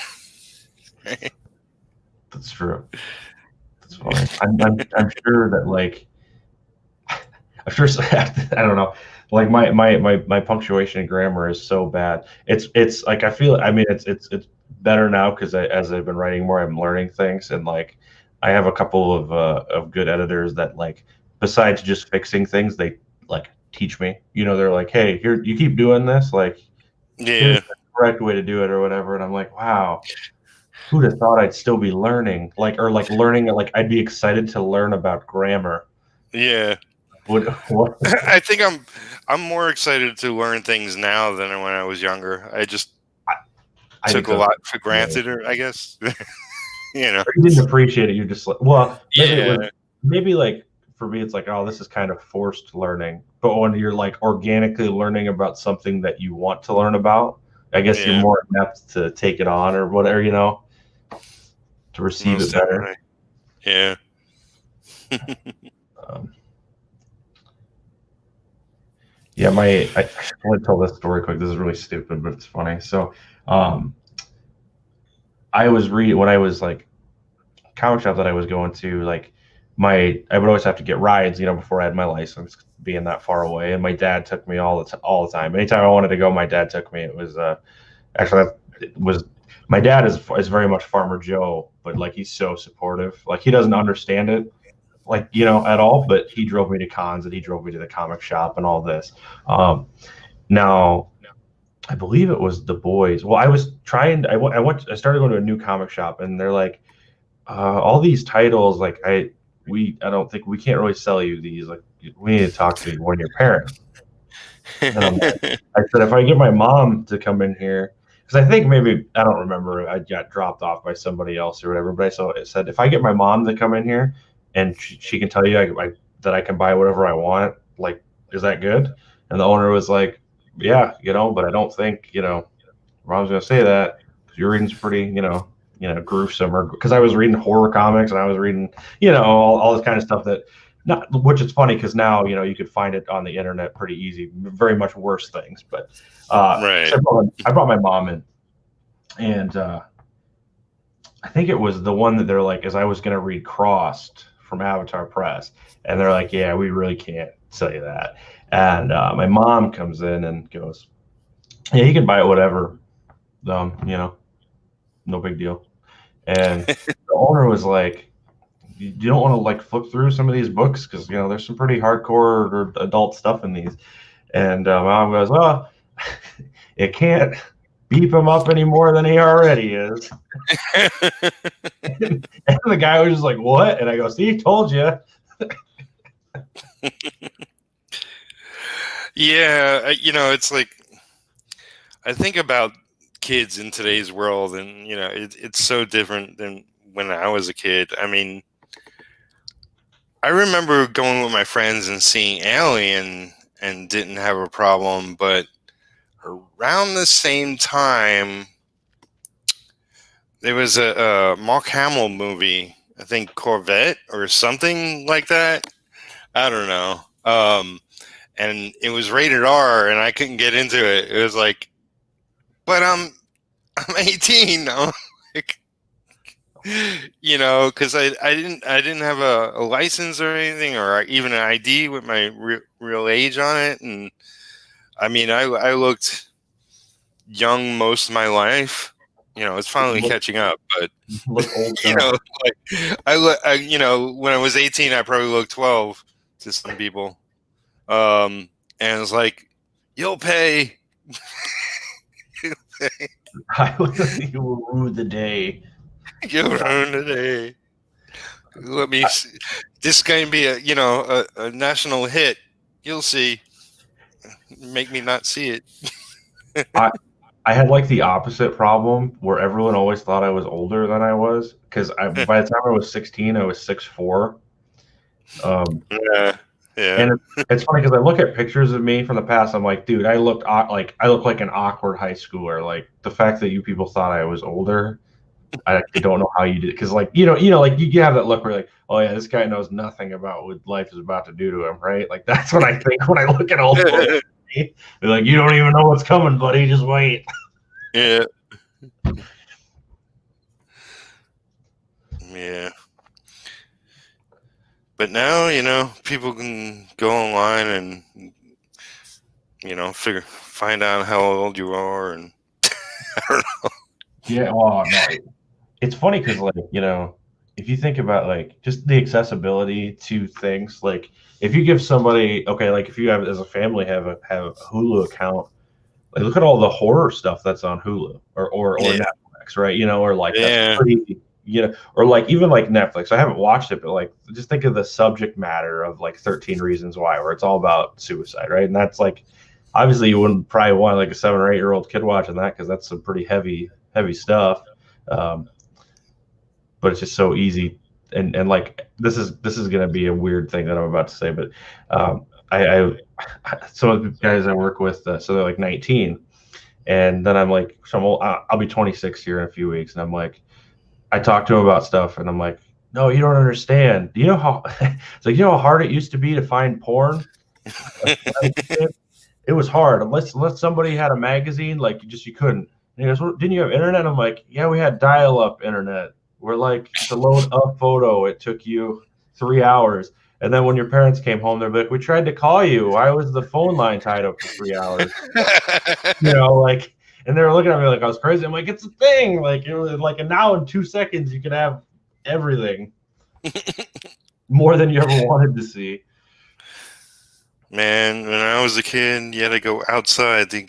That's true. That's funny. I'm sure that like I'm sure I don't know. Like my punctuation and grammar is so bad. It's like I feel. I mean, it's better now because as I've been writing more, I'm learning things, and like I have a couple of good editors that like besides just fixing things, they like teach me. They're like, hey, here you keep doing this. Like here's Yeah. the correct way to do it or whatever. And I'm like, wow, who'd have thought I'd still be learning? Like or like learning. Like I'd be excited to learn about grammar. Yeah. What? I think I'm more excited to learn things now than when I was younger. I just I took think a so. lot for granted, or I guess. Or you didn't appreciate it. You're just like, well, maybe it was, Yeah, maybe like for me, it's like, oh, this is kind of forced learning. But when you're like organically learning about something that you want to learn about, I guess you're yeah, more apt to take it on or whatever, to receive it most better. definitely. Yeah. Um, yeah, I want to tell this story quick. This is really stupid, but it's funny. So, um, I was reading when I was like comic shop that I was going to, like I would always have to get rides, before I had my license, being that far away. And my dad took me all the time. Anytime I wanted to go, my dad took me. It was actually it was my dad is very much Farmer Joe, but like he's so supportive. Like he doesn't understand it, like at all. But he drove me to cons and he drove me to the comic shop and all this. Now I believe it was the boys. Well, I was trying. I started going to a new comic shop, and they're like, all these titles, like I don't think we can't really sell you these. Like we need to talk to one of your parents. And I said, if I get my mom to come in here, because I think maybe I don't remember, I got dropped off by somebody else or whatever. But I said, if I get my mom to come in here, and she can tell you that I can buy whatever I want, like, is that good? And the owner was like, yeah, but I don't think mom's gonna say that because your reading's pretty, gruesome, or because I was reading horror comics and I was reading, all this kind of stuff that not, which is funny because now, you could find it on the internet pretty easy, very much worse things. But Right. so I brought my mom in, and I think it was the one that they're like, as I was going to read Crossed from Avatar Press, and they're like, yeah, we really can't sell you that. And my mom comes in and goes, yeah, you can buy it, whatever, no big deal. And the owner was like, you don't want to like flip through some of these books because there's some pretty hardcore or adult stuff in these. And my mom goes, well, it can't beef him up any more than he already is. And the guy was just like, what? And I go, see, told you. Yeah, it's like I think about kids in today's world, and it's so different than when I was a kid. I mean, I remember going with my friends and seeing Alien and didn't have a problem, but around the same time, there was a Mark Hamill movie, I think Corvette or something like that. I don't know. And it was rated R, and I couldn't get into it. It was like, but I'm 18. I'm like, because I didn't have a license or anything, or even an ID with my real age on it. And I mean, I looked young most of my life. It's finally catching up, but Look old. like when I was 18, I probably looked 12 to some people. And it's like, you'll pay. You will rue the day. You'll ruin the day. Let me see. This is going to be a national hit. You'll see. Make me not see it. I had like the opposite problem where everyone always thought I was older than I was because by the time I was 16, I was 6'4". Yeah. And it's funny because I look at pictures of me from the past. I'm like, dude, I look like an awkward high schooler. Like the fact that you people thought I was older, I actually don't know how you did. Because like like you have that look where you're like, oh yeah, this guy knows nothing about what life is about to do to him, right? Like that's what I think when I look at old folks. They're like, you don't even know what's coming, buddy. Just wait. Yeah. Yeah. But now, people can go online and, find out how old you are, and I don't know. Yeah. Oh no. It's funny because like if you think about like just the accessibility to things, like if you give somebody like if you have as a family have a Hulu account, look at all the horror stuff that's on Hulu or Netflix, right? Or like that's pretty or like even like Netflix. I haven't watched it, but like just think of the subject matter of like 13 Reasons Why, where it's all about suicide, right? And that's like obviously you wouldn't probably want like a 7 or 8 year old kid watching that because that's some pretty heavy stuff. But it's just so easy. And like this is going to be a weird thing that I'm about to say, but I some of the guys I work with, so they're like 19, and then I'm like, I'll be 26 here in a few weeks, and I'm like, I talk to them about stuff, and I'm like, no, you don't understand. Do you know how it's like, you know how hard it used to be to find porn? It was hard. Unless somebody had a magazine, like you couldn't. And he goes, well, didn't you have internet? I'm like, yeah, we had dial-up internet. Where like to load a photo, it took you 3 hours. And then when your parents came home, they're like, we tried to call you. Why was the phone line tied up for 3 hours? Like, and they were looking at me like I was crazy. I'm like, it's a thing. Like, it was like, and now in 2 seconds, you can have everything. More than you ever wanted to see. Man, when I was a kid, you had to go outside to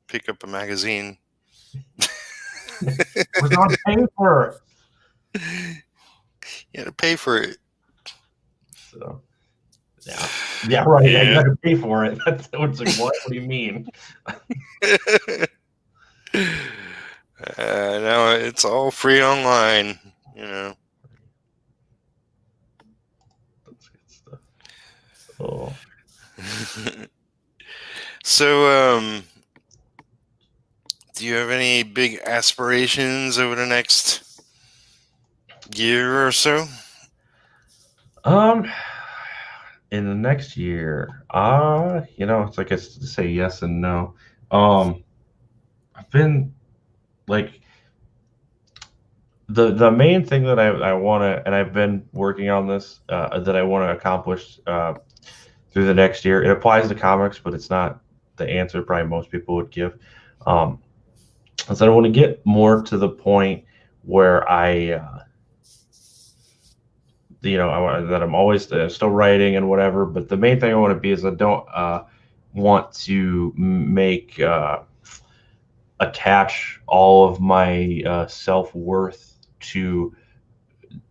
pick up a magazine. It was on paper. You had to pay for it. So, yeah, right. Yeah. You had to pay for it. That's what's like. What do you mean? Now it's all free online. That's good stuff. Oh. So, do you have any big aspirations over the next year or so? In the next year, it's like I say yes and no. I've been like the main thing that I want to, and I've been working on this that I want to accomplish through the next year. It applies to comics, but it's not the answer probably most people would give. So I want to get more to the point where that I'm always still writing and whatever. But the main thing I want to be is I don't want to make attach all of my self-worth to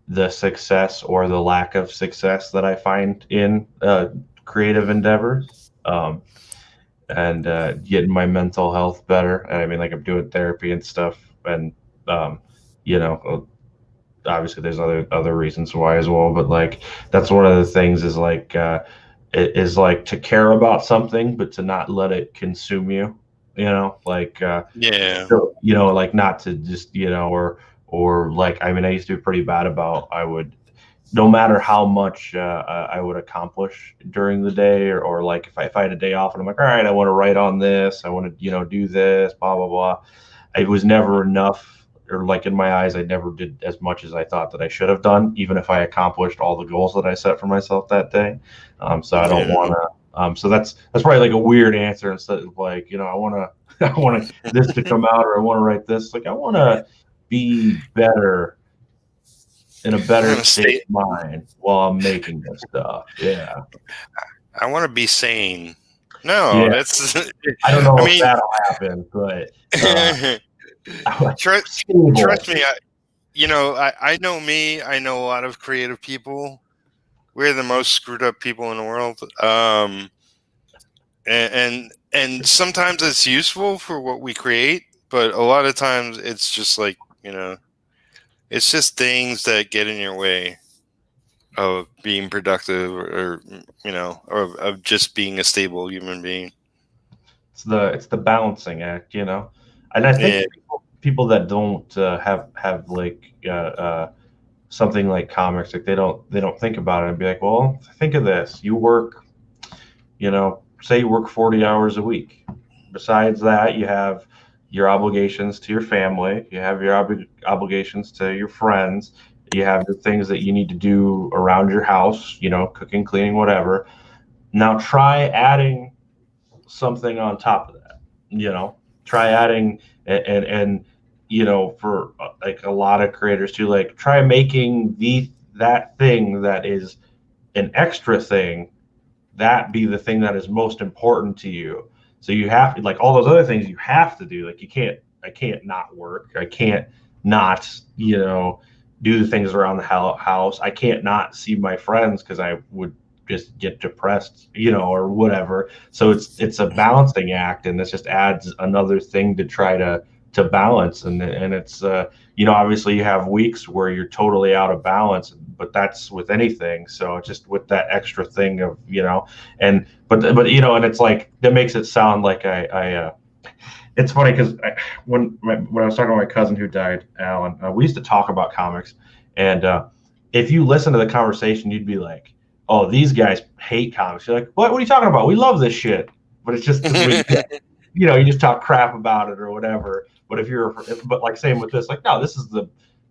the success or the lack of success that I find in creative endeavors. And getting my mental health better. And I mean, like I'm doing therapy and stuff, and obviously there's other reasons why as well. But like that's one of the things is like it is like to care about something, but to not let it consume you. Like yeah, so, like not to just or like I mean I used to be pretty bad about no matter how much I would accomplish during the day, or like if I had a day off and I'm like, all right, I want to write on this, I want to do this, blah blah blah. It was never enough, or like in my eyes, I never did as much as I thought that I should have done, even if I accomplished all the goals that I set for myself that day. So I don't want to. So that's probably like a weird answer instead of like I want this to come out, or I want to write this. Like I want to be better. In a better state of mind while I'm making this stuff. Yeah. I want to be sane. No, that's. I don't know if that'll happen, but trust me. I know me. I know a lot of creative people. We're the most screwed up people in the world. And sometimes it's useful for what we create, but a lot of times it's just like it's just things that get in your way of being productive, or of just being a stable human being. It's the balancing act, and I think people that don't have like something like comics, like they don't think about it and be like, well, think of this: you work, say you work 40 hours a week. Besides that, you have your obligations to your family, you have your obligations to your friends, you have the things that you need to do around your house, cooking, cleaning, whatever. Now try adding something on top of that, try adding and for like a lot of creators too, like try making that thing that is an extra thing, that be the thing that is most important to you. So you have to, like all those other things you have to do, like I can't not work. I can't not, do the things around the house. I can't not see my friends because I would just get depressed, or whatever. So it's a balancing act, and this just adds another thing to try to balance. And it's obviously you have weeks where you're totally out of balance, but that's with anything. So just with that extra thing of and and it's like that makes it sound like I it's funny because when I was talking to my cousin who died, Alan, we used to talk about comics, and if you listen to the conversation, you'd be like, "Oh, these guys hate comics." You're like, "What? What are you talking about? We love this shit." But it's just you just talk crap about it or whatever. But but like same with this, like, no, this is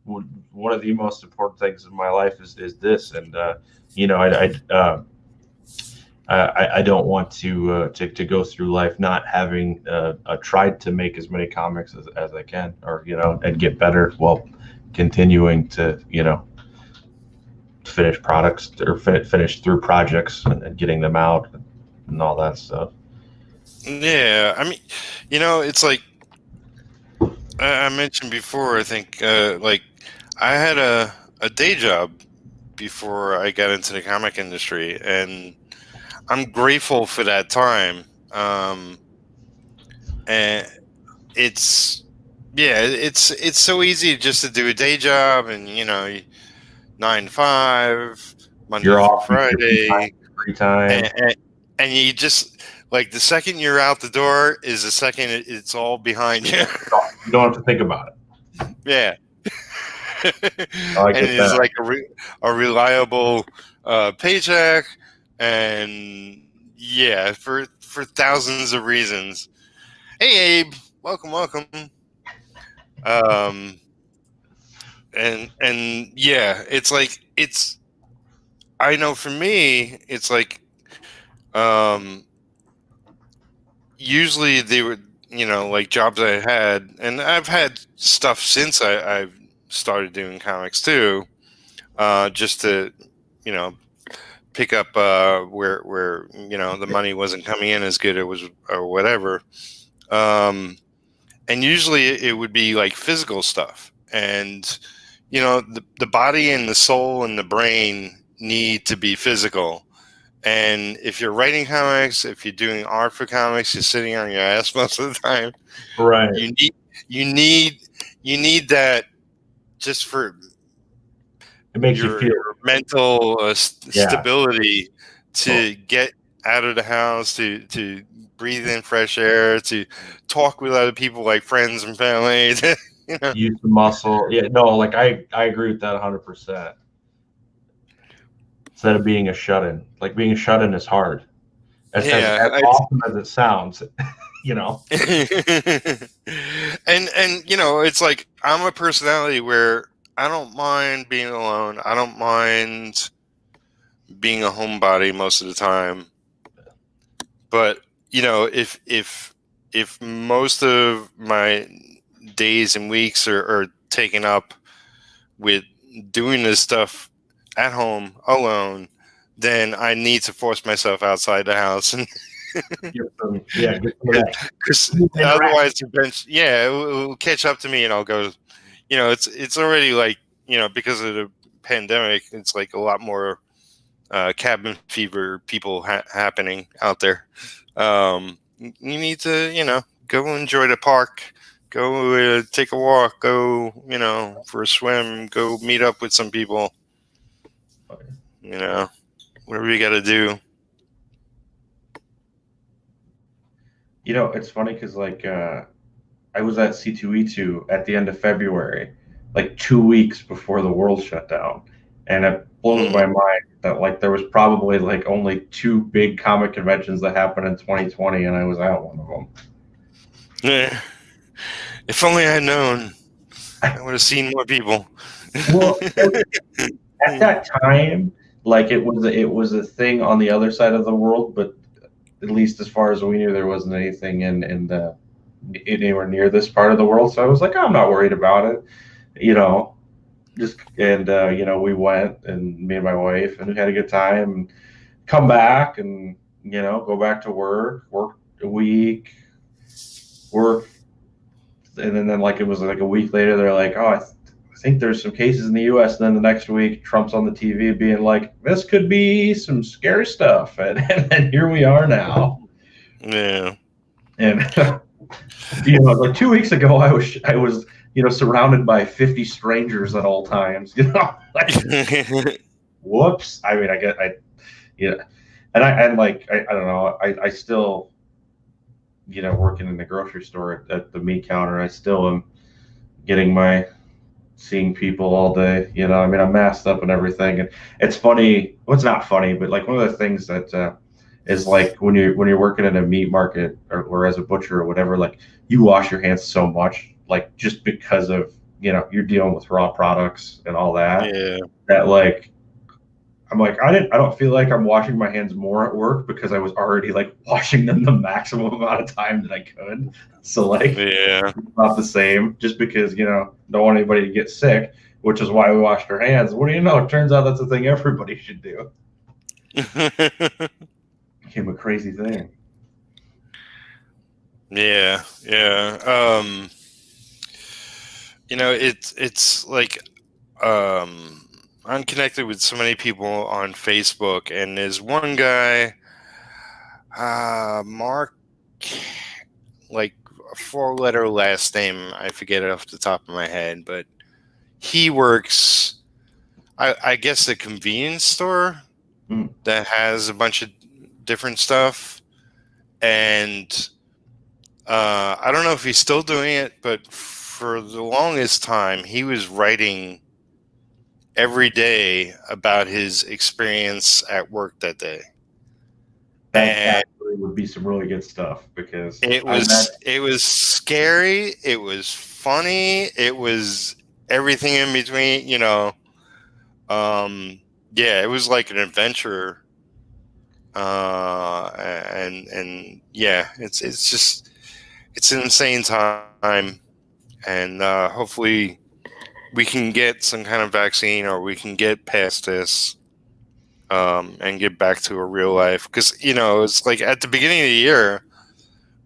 one of the most important things in my life is this, and I don't want to go through life not having tried to make as many comics as I can, or and get better while continuing to finish products or finish through projects and getting them out and all that stuff. Yeah, I mean, it's like I mentioned before. I think like I had a day job before I got into the comic industry, and I'm grateful for that time. And it's so easy just to do a day job, and 9 to 5, Monday You're through off Friday, free time. and you just like the second you're out the door is the second it's all behind you. You don't have to think about it. Yeah. And it's like a reliable paycheck, and for thousands of reasons. Hey Abe, welcome. And yeah, it's like I know for me, it's like usually they were like jobs I had, and I've had stuff since I've started doing comics too, just to pick up where the money wasn't coming in as good or whatever, and usually it would be like physical stuff, and the body and the soul and the brain need to be physical. And if you're writing comics, if you're doing art for comics, you're sitting on your ass most of the time. Right. You need that just for it makes you feel your mental stability to get out of the house, to breathe in fresh air, to talk with other people like friends and family. Use the muscle. Yeah, no, like I agree with that 100%. Instead of being a shut-in, like being a shut-in is hard. As awesome as it sounds, and it's like I'm a personality where I don't mind being alone. I don't mind being a homebody most of the time. But if most of my days and weeks are taken up with doing this stuff at home alone, then I need to force myself outside the house and because otherwise it will catch up to me, and I'll go. It's already like because of the pandemic, it's like a lot more cabin fever people happening out there. You need to go enjoy the park, go take a walk, go for a swim, go meet up with some people. Whatever you got to do. It's funny because like I was at C2E2 at the end of February, like 2 weeks before the world shut down, and it blows my mind that like there was probably like only 2 big comic conventions that happened in 2020, and I was at one of them. Yeah. If only I'd known, I would have seen more people. Well, at that time, like it was a thing on the other side of the world, but at least as far as we knew, there wasn't anything in anywhere near this part of the world. So I was like, I'm not worried about it, just, and we went, and me and my wife, and we had a good time, and come back and go back to work a week, work, and then like it was like a week later, they're like, oh, I think there's some cases in the U.S. And then the next week, Trump's on the TV being like, "This could be some scary stuff," and then here we are now. Yeah. And like 2 weeks ago, I was surrounded by 50 strangers at all times. Like, whoops. I mean, and I don't know. I still, working in the grocery store at the meat counter, I still am getting seeing people all day. I mean, I'm masked up and everything, and it's funny. Well, it's not funny, but like one of the things that is like when you're working in a meat market or as a butcher or whatever, like you wash your hands so much, like just because of you're dealing with raw products and all that. Yeah. That like I'm like I don't feel like I'm washing my hands more at work because I was already like washing them the maximum amount of time that I could. So like Yeah. it's not the same just because don't want anybody to get sick, which is why we washed our hands. What do you know? It turns out that's a thing everybody should do. Became a crazy thing. Yeah. It's like I'm connected with so many people on Facebook, and there's one guy, Mark, like a 4-letter last name. I forget it off the top of my head, but he works, I guess, a convenience store that has a bunch of different stuff. And I don't know if he's still doing it, but for the longest time, he was writing every day about his experience at work that day. That actually would be some really good stuff because it was scary, it was funny, it was everything in between, it was like an adventure. And yeah, it's just, it's an insane time, and hopefully we can get some kind of vaccine, or we can get past this, and get back to a real life. Because it's like at the beginning of the year,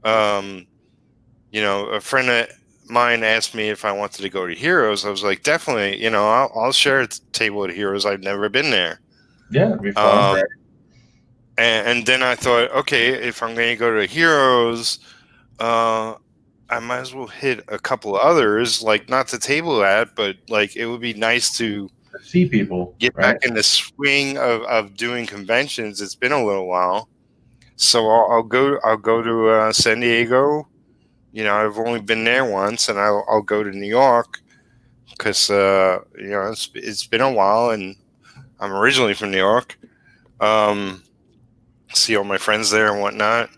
a friend of mine asked me if I wanted to go to Heroes. I was like, definitely, I'll share a table at Heroes. I've never been there. Yeah, it'd be fun. Right? And then I thought, okay, if I'm going to go to Heroes, I might as well hit a couple others, like not to table at, but like it would be nice to see people, get back in the swing of doing conventions. It's been a little while, so I'll go to San Diego. I've only been there once, and I'll go to New York because it's been a while, and I'm originally from New York. See all my friends there and whatnot.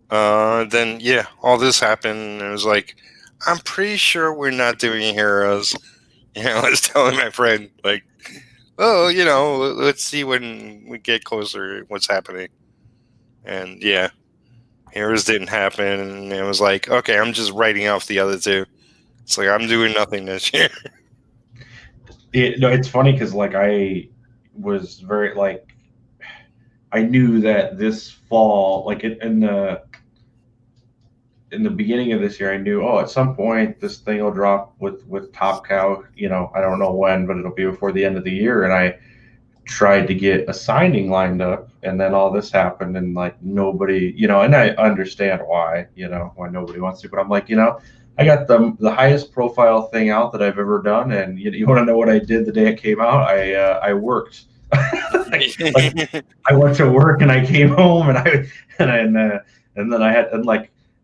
Then all this happened, and it was like, I'm pretty sure we're not doing Heroes. I was telling my friend, like, oh, let's see when we get closer what's happening. And Heroes didn't happen, and it was like, okay, I'm just writing off the other two. It's like I'm doing nothing this year. It's funny because like I was very like I knew that this fall, like in the beginning of this year, I knew, at some point this thing will drop with Top Cow. I don't know when, but it'll be before the end of the year. And I tried to get a signing lined up, and then all this happened, and like nobody, and I understand why, why nobody wants to, but I'm like, I got the highest profile thing out that I've ever done, and you want to know what I did the day it came out? I worked. I went to work and I came home, and then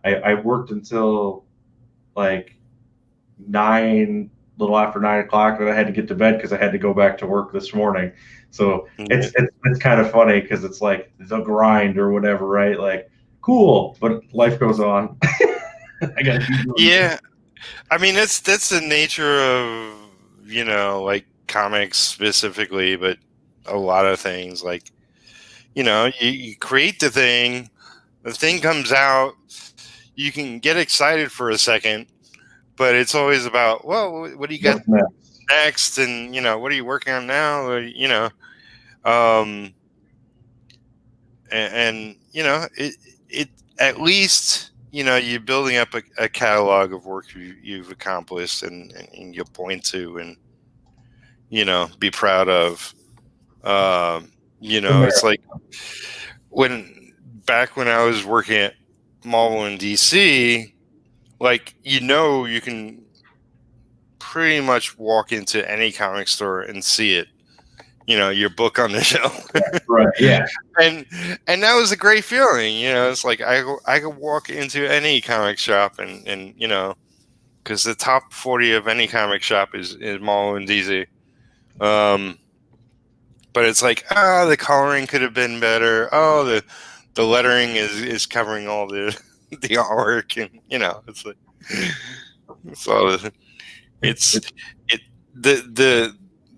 I worked until like little after 9 o'clock, and I had to get to bed because I had to go back to work this morning. So it's kind of funny because it's like the grind or whatever, right? Like, cool, but life goes on. I gotta keep doing this. I mean, that's the nature of like comics specifically, but a lot of things, like you create the thing comes out, you can get excited for a second, but it's always about, well, what do you got next, and what are you working on now, and it at least you're building up a catalog of work you've accomplished and you'll point to and be proud of. It's like back when I was working at Marvel in DC, like you can pretty much walk into any comic store and see it. Your book on the shelf. Right. Yeah. And that was a great feeling. It's like I could walk into any comic shop and because the top 40 of any comic shop is Marvel and DC. But it's like, the coloring could have been better. Oh, the lettering is covering all the artwork, and it's like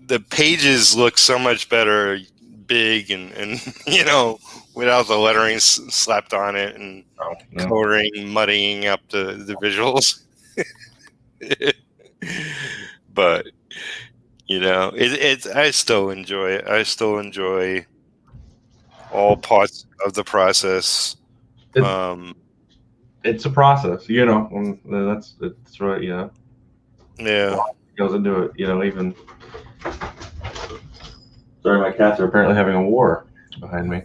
the pages look so much better, big and without the lettering slapped on it and coloring muddying up the visuals. But I still enjoy it. I still enjoy all parts of the process. It's a process, that's right. Yeah. Goes into it, even. Sorry, my cats are apparently having a war behind me.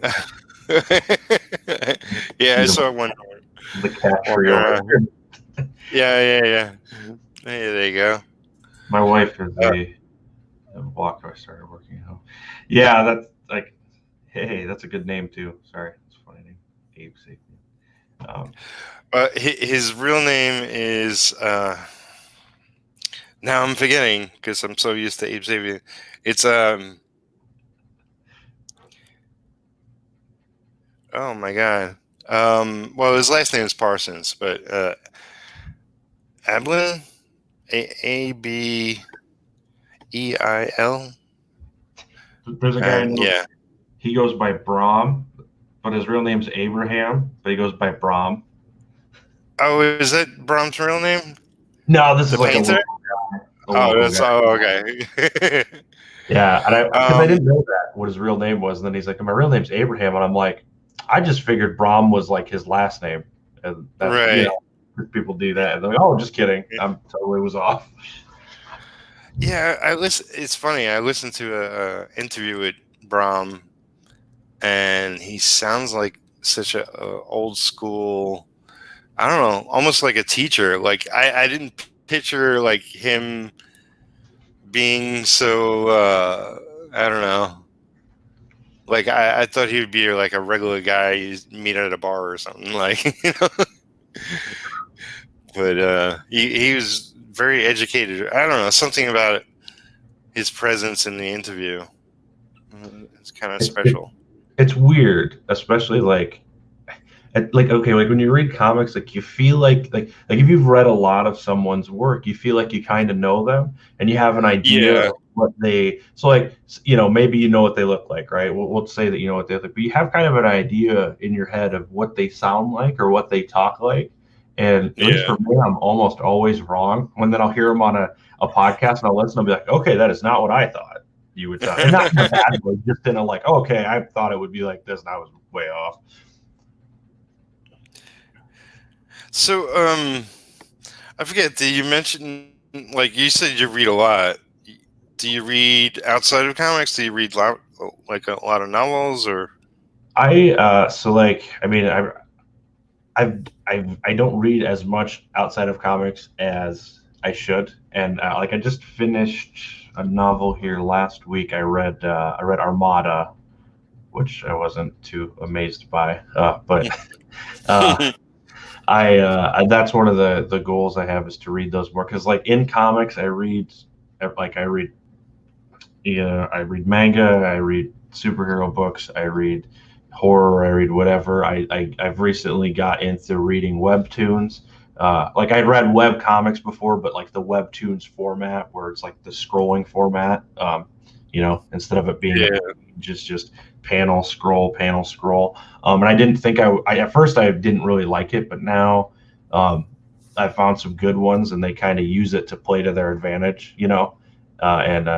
Yeah, I saw one. The cat tree. Yeah. Hey, there you go. My wife is a block I started working at home. Yeah, that's like, hey, that's a good name too. Sorry, it's a funny name, Abe Sapien. His real name is now I'm forgetting because I'm so used to Abe Sapien. It's oh my god. Well, his last name is Parsons, but Ablin, Abeil. There's a guy. He goes by Brom, but his real name's Abraham, but he goes by Brom. Oh, is that Brom's real name? No, this is like painter? Okay. Yeah, and I didn't know that what his real name was, and then he's like, "My real name's Abraham," and I'm like, I just figured Brom was like his last name, and that, right. People do that, and they're like, "Oh, just kidding." I'm totally was off. Yeah, it's funny. I listened to a interview with Brom, and he sounds like such a old school. I don't know, almost like a teacher. Like I didn't picture like him being so. I don't know. Like I thought he would be like a regular guy you meet at a bar or something. Like but he was very educated. I don't know, something about it. His presence in the interview. It's kind of special. It's weird, especially like when you read comics, like you feel like if you've read a lot of someone's work, you feel like you kind of know them and you have an idea of what they. So like maybe you know what they look like, right? We'll say that you know what they look like, but you have kind of an idea in your head of what they sound like or what they talk like. And at least for me, I'm almost always wrong. When then I'll hear them on a podcast and I'll listen, I'll be like, okay, that is not what I thought you would sound. And not in a bad way, just in a like, okay, I thought it would be like this and I was way off. So, I forget, did you mention, like you said you read a lot. Do you read outside of comics? Do you read like a lot of novels or? I don't read as much outside of comics as I should, and I just finished a novel here last week. I read Armada, which I wasn't too amazed by, but that's one of the goals I have is to read those more, because like in comics I read manga, I read superhero books, I read horror, I read whatever. I've recently got into reading webtoons. Like I'd read web comics before, but like the webtoons format where it's like the scrolling format, instead of it being just panel scroll. And I didn't think at first I didn't really like it, but now I found some good ones and they kind of use it to play to their advantage, and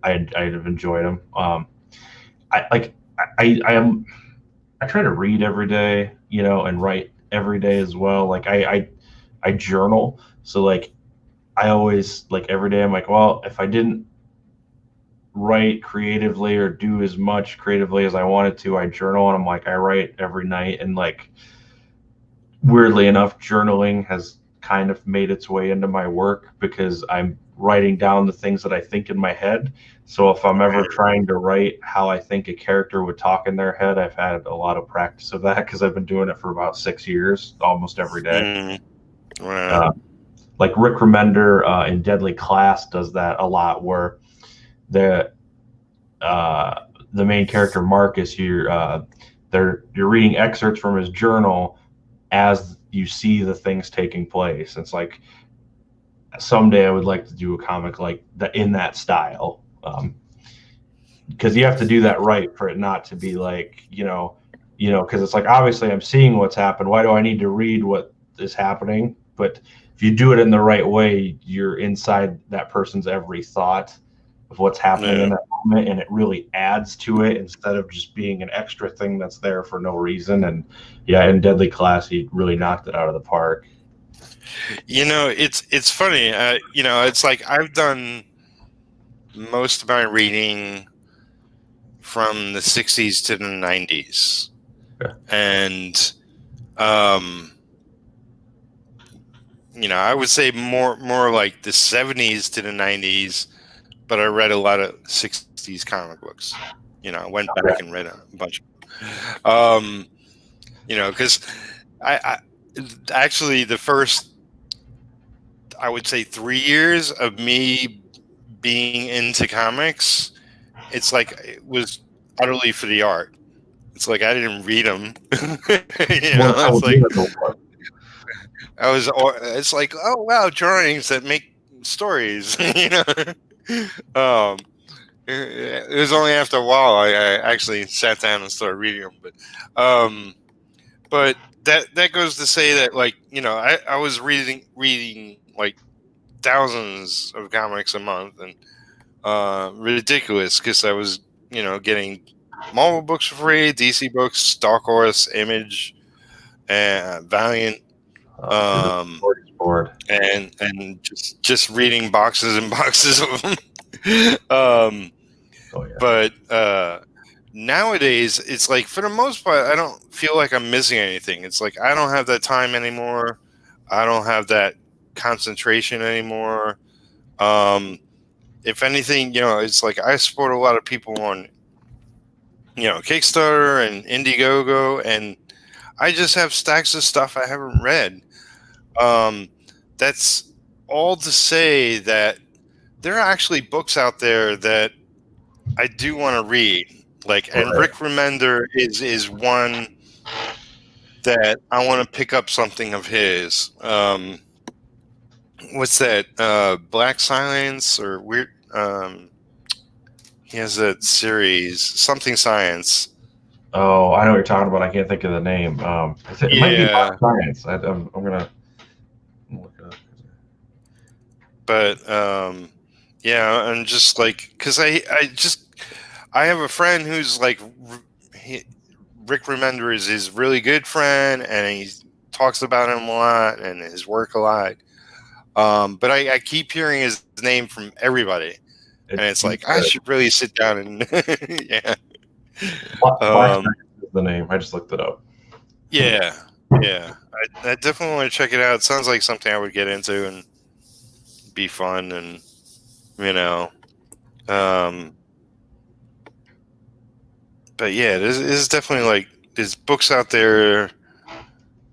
I've enjoyed them. I try to read every day, and write every day as well. Like I journal, so like I always like every day I'm like, well, if I didn't write creatively or do as much creatively as I wanted to, I journal, and I'm like I write every night, and like weirdly enough, journaling has kind of made its way into my work because I'm writing down the things that I think in my head. So if I'm ever trying to write how I think a character would talk in their head, I've had a lot of practice of that because I've been doing it for about 6 years, almost every day. Mm, wow. Like Rick Remender in Deadly Class does that a lot, where the the main character Marcus, you're reading excerpts from his journal as you see the things taking place. It's like someday I would like to do a comic like that in that style, because you have to do that right for it not to be like because it's like obviously I'm seeing what's happened. Why do I need to read what is happening? But if you do it in the right way, you're inside that person's every thought of what's happening in that moment, and it really adds to it instead of just being an extra thing that's there for no reason. And yeah, in Deadly Class, he really knocked it out of the park. It's funny. It's like I've done most of my reading from the 60s to the 90s. Yeah. And I would say more like the 70s to the 90s, but I read a lot of 60s comic books. I went back and read a bunch. Because I actually the first, I would say 3 years of me being into comics, it's like it was utterly for the art. It's like I didn't read them. It's like, oh wow, drawings that make stories. It was only after a while I actually sat down and started reading them. But that goes to say that, like, I was reading like thousands of comics a month, and ridiculous, because I was getting Marvel books for free, DC books, Dark Horse, Image, and Valiant, and just reading boxes and boxes of them. But nowadays, it's like, for the most part, I don't feel like I'm missing anything. It's like I don't have that time anymore. I don't have that concentration anymore. If anything, it's like I support a lot of people on Kickstarter and Indiegogo, and I just have stacks of stuff I haven't read. That's all to say that there are actually books out there that I do want to read. Like, and Rick Remender is one that I want to pick up something of his. What's that? Black Silence or Weird? He has that series, Something Science. Oh, I know what you're talking about. I can't think of the name. It might be Black Science. I'm gonna look it up. But I'm just like, because I have a friend who's like, Rick Remender is his really good friend, and he talks about him a lot and his work a lot. But I keep hearing his name from everybody, and it's like I should really sit down and yeah. Black is the name. I just looked it up. Yeah. I definitely want to check it out. It sounds like something I would get into and be fun, and but yeah, there's definitely, like, there's books out there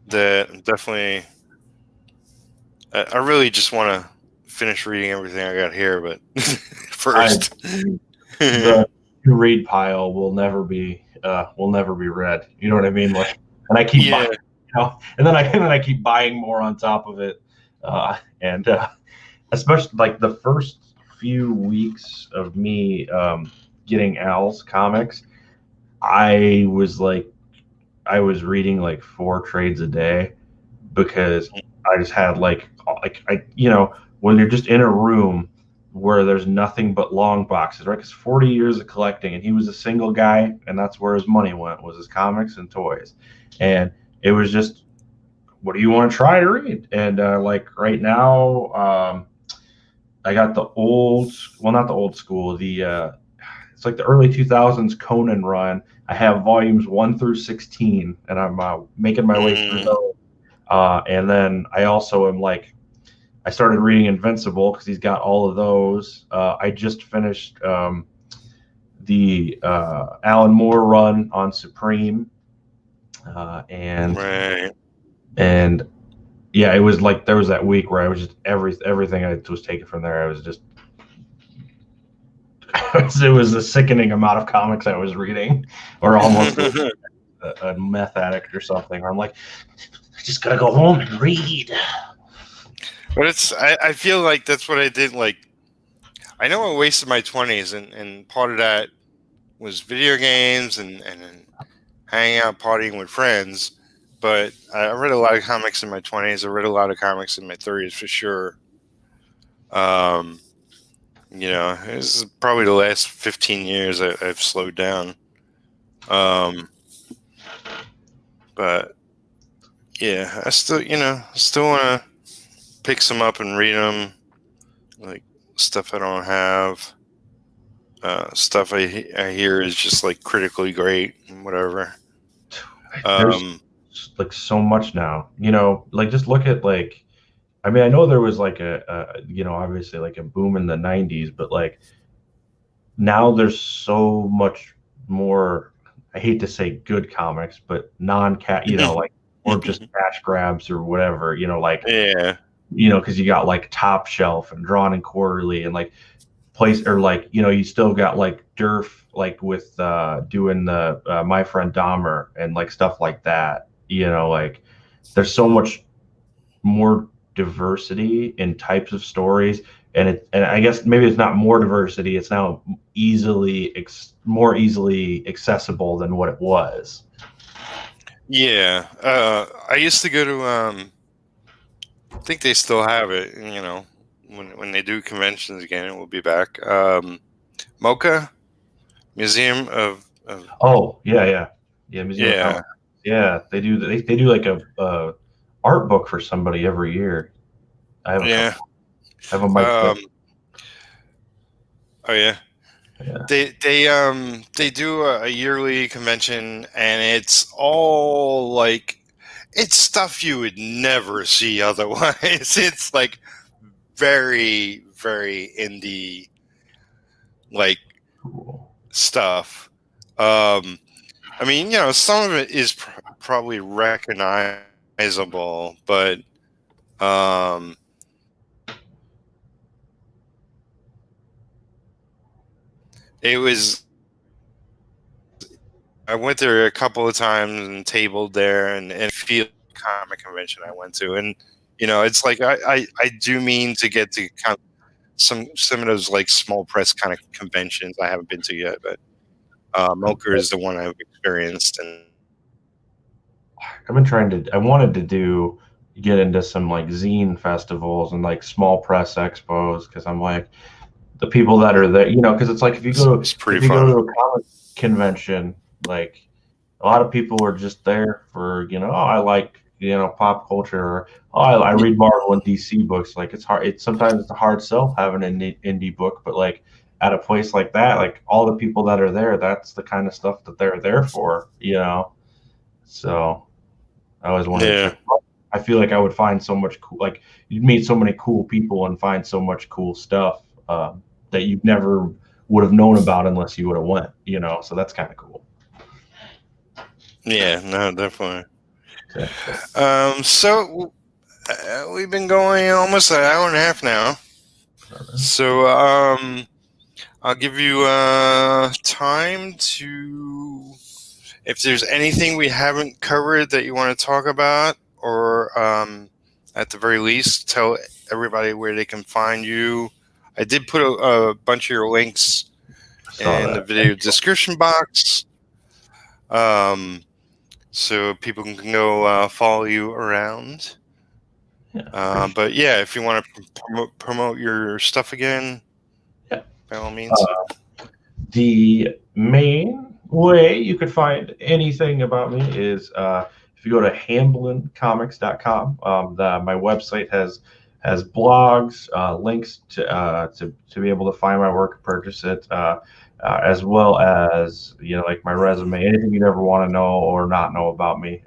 that definitely. I really just want to finish reading everything I got here, but first, the read pile will never be read. You know what I mean? Like, and I keep buying, and then I keep buying more on top of it, and especially like the first few weeks of me getting Al's comics, I was reading like 4 trades a day, because I just had like when you're just in a room where there's nothing but long boxes, right? Because 40 years of collecting, and he was a single guy, and that's where his money went, was his comics and toys. And it was just what do you want to try to read? And like right now, I got the old, well, not the old school, the it's like the early 2000s Conan run. I have volumes 1 through 16, and I'm making my way through those. And then I also am like, I started reading Invincible because he's got all of those. I just finished the Alan Moore run on Supreme, and Right. and yeah, it was like there was that week where I was just everything I was taken from there. I was just it was a sickening amount of comics I was reading, or almost a meth addict or something. Where I'm like, I just gotta go home and read. But I feel like that's what I did. Like, I know I wasted my 20s, and part of that was video games and hanging out, partying with friends. But I read a lot of comics in my 20s. I read a lot of comics in my 30s for sure. You know, this is probably the last 15 years I've slowed down. But yeah, I still want to pick some up and read them. Like stuff I don't have. Stuff I hear is just like critically great and whatever. There's like so much now, like just look at like, I mean, I know there was like a obviously like a boom in the 90s, but like now there's so much more, I hate to say good comics, but non-cat, like, or just cash grabs or whatever, like, Yeah. Because you got like Top Shelf and Drawn and Quarterly and like place, or like, you still got like Durf, like with doing the My Friend Dahmer and like stuff like that, like there's so much more diversity in types of stories, and I guess maybe it's not more diversity, it's now more easily accessible than what it was. Yeah. I used to go to I think they still have it, when they do conventions again, it will be back. MoCA, Museum of Oh yeah Museum of yeah. Comics. Yeah, they do like a art book for somebody every year. I have a Yeah. couple. I have a mic. Oh yeah. Yeah. They do a yearly convention, and it's all like, it's stuff you would never see otherwise. It's like very, very indie like Cool. stuff. I mean, some of it is probably recognizable, but it was. I went there a couple of times and tabled there, and feel comic convention I went to, and it's like I do mean to get to kind of some of those like small press kind of conventions I haven't been to yet, but Milker is the one I've experienced, and I've been I wanted to get into some like zine festivals and like small press expos, because I'm like, the people that are there, because it's like if you go to a comic convention, like a lot of people are just there for, I like, pop culture, or I read Marvel and DC books. Like sometimes it's a hard sell having an indie book, but like at a place like that, like all the people that are there, that's the kind of stuff that they're there for, So I always wanted to check. I feel like I would find so much cool, like you'd meet so many cool people and find so much cool stuff that you never would have known about unless you would have went, so that's kind of cool. Yeah, no, definitely. So we've been going almost an hour and a half now. So I'll give you time to, if there's anything we haven't covered that you want to talk about, or at the very least, tell everybody where they can find you. I did put a bunch of your links in the video description box, so people can go follow you around. Yeah, but yeah, if you want to promote your stuff again, yeah, by all means. The main way you could find anything about me is If you go to hamblincomics.com, my website has blogs, links to be able to find my work, purchase it, as well as like my resume, anything you'd ever want to know or not know about me.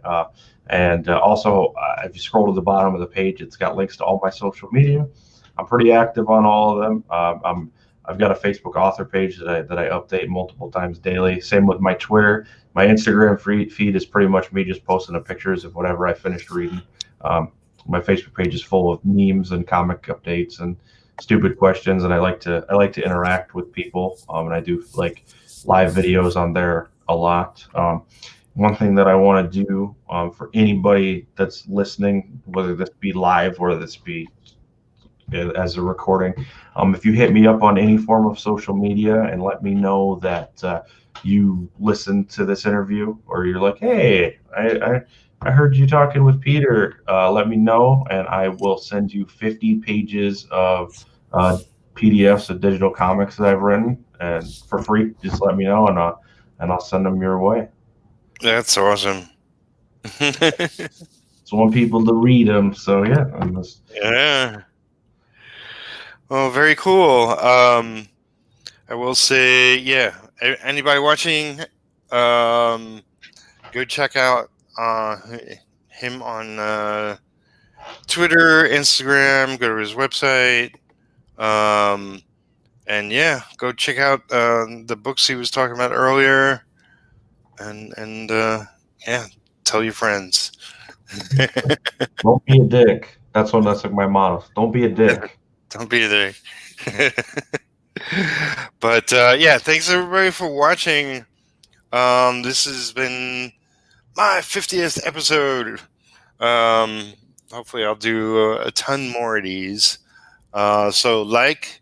And also, if you scroll to the bottom of the page, it's got links to all my social media. I'm pretty active on all of them. I've got a Facebook author page that I update multiple times daily. Same with my Twitter. My Instagram feed is pretty much me just posting the pictures of whatever I finished reading. My Facebook page is full of memes and comic updates and stupid questions, and I like to interact with people. And I do like live videos on there a lot. One thing that I want to do for anybody that's listening, whether this be live or this be as a recording, if you hit me up on any form of social media and let me know that you listened to this interview, or you're like, hey, I heard you talking with Peter, let me know, and I will send you 50 pages of PDFs of digital comics that I've written, and for free. Just let me know, and I'll send them your way. That's awesome. So I want people to read them. So yeah, yeah. Well, very cool. I will say, yeah. Anybody watching, go check out him on Twitter, Instagram. Go to his website, and yeah, go check out the books he was talking about earlier, and yeah, tell your friends. Don't be a dick. That's like my motto. Don't be a dick. Don't be a dick. But yeah, thanks everybody for watching. This has been my 50th episode. Hopefully I'll do a ton more of these. So like,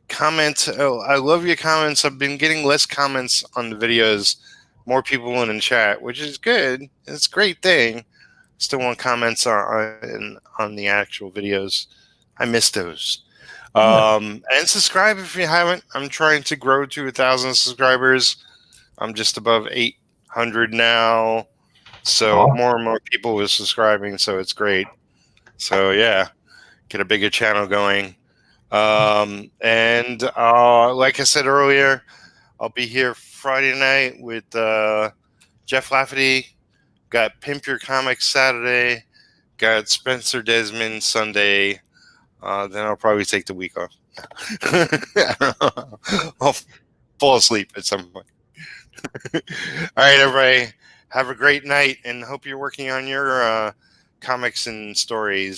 comment. Oh, I love your comments. I've been getting less comments on the videos, more people in chat, which is good. It's a great thing. Still want comments on the actual videos. I miss those. And subscribe if you haven't. I'm trying to grow to 1,000 subscribers. I'm just above 800 now. So more and more people are subscribing, so it's great. So yeah, get a bigger channel going. And like I said earlier, I'll be here Friday night with Jeff Lafferty. Got Pimp Your Comics Saturday. Got Spencer Desmond Sunday. Then I'll probably take the week off. I don't know. I'll fall asleep at some point. All right, everybody. Have a great night, and hope you're working on your comics and stories.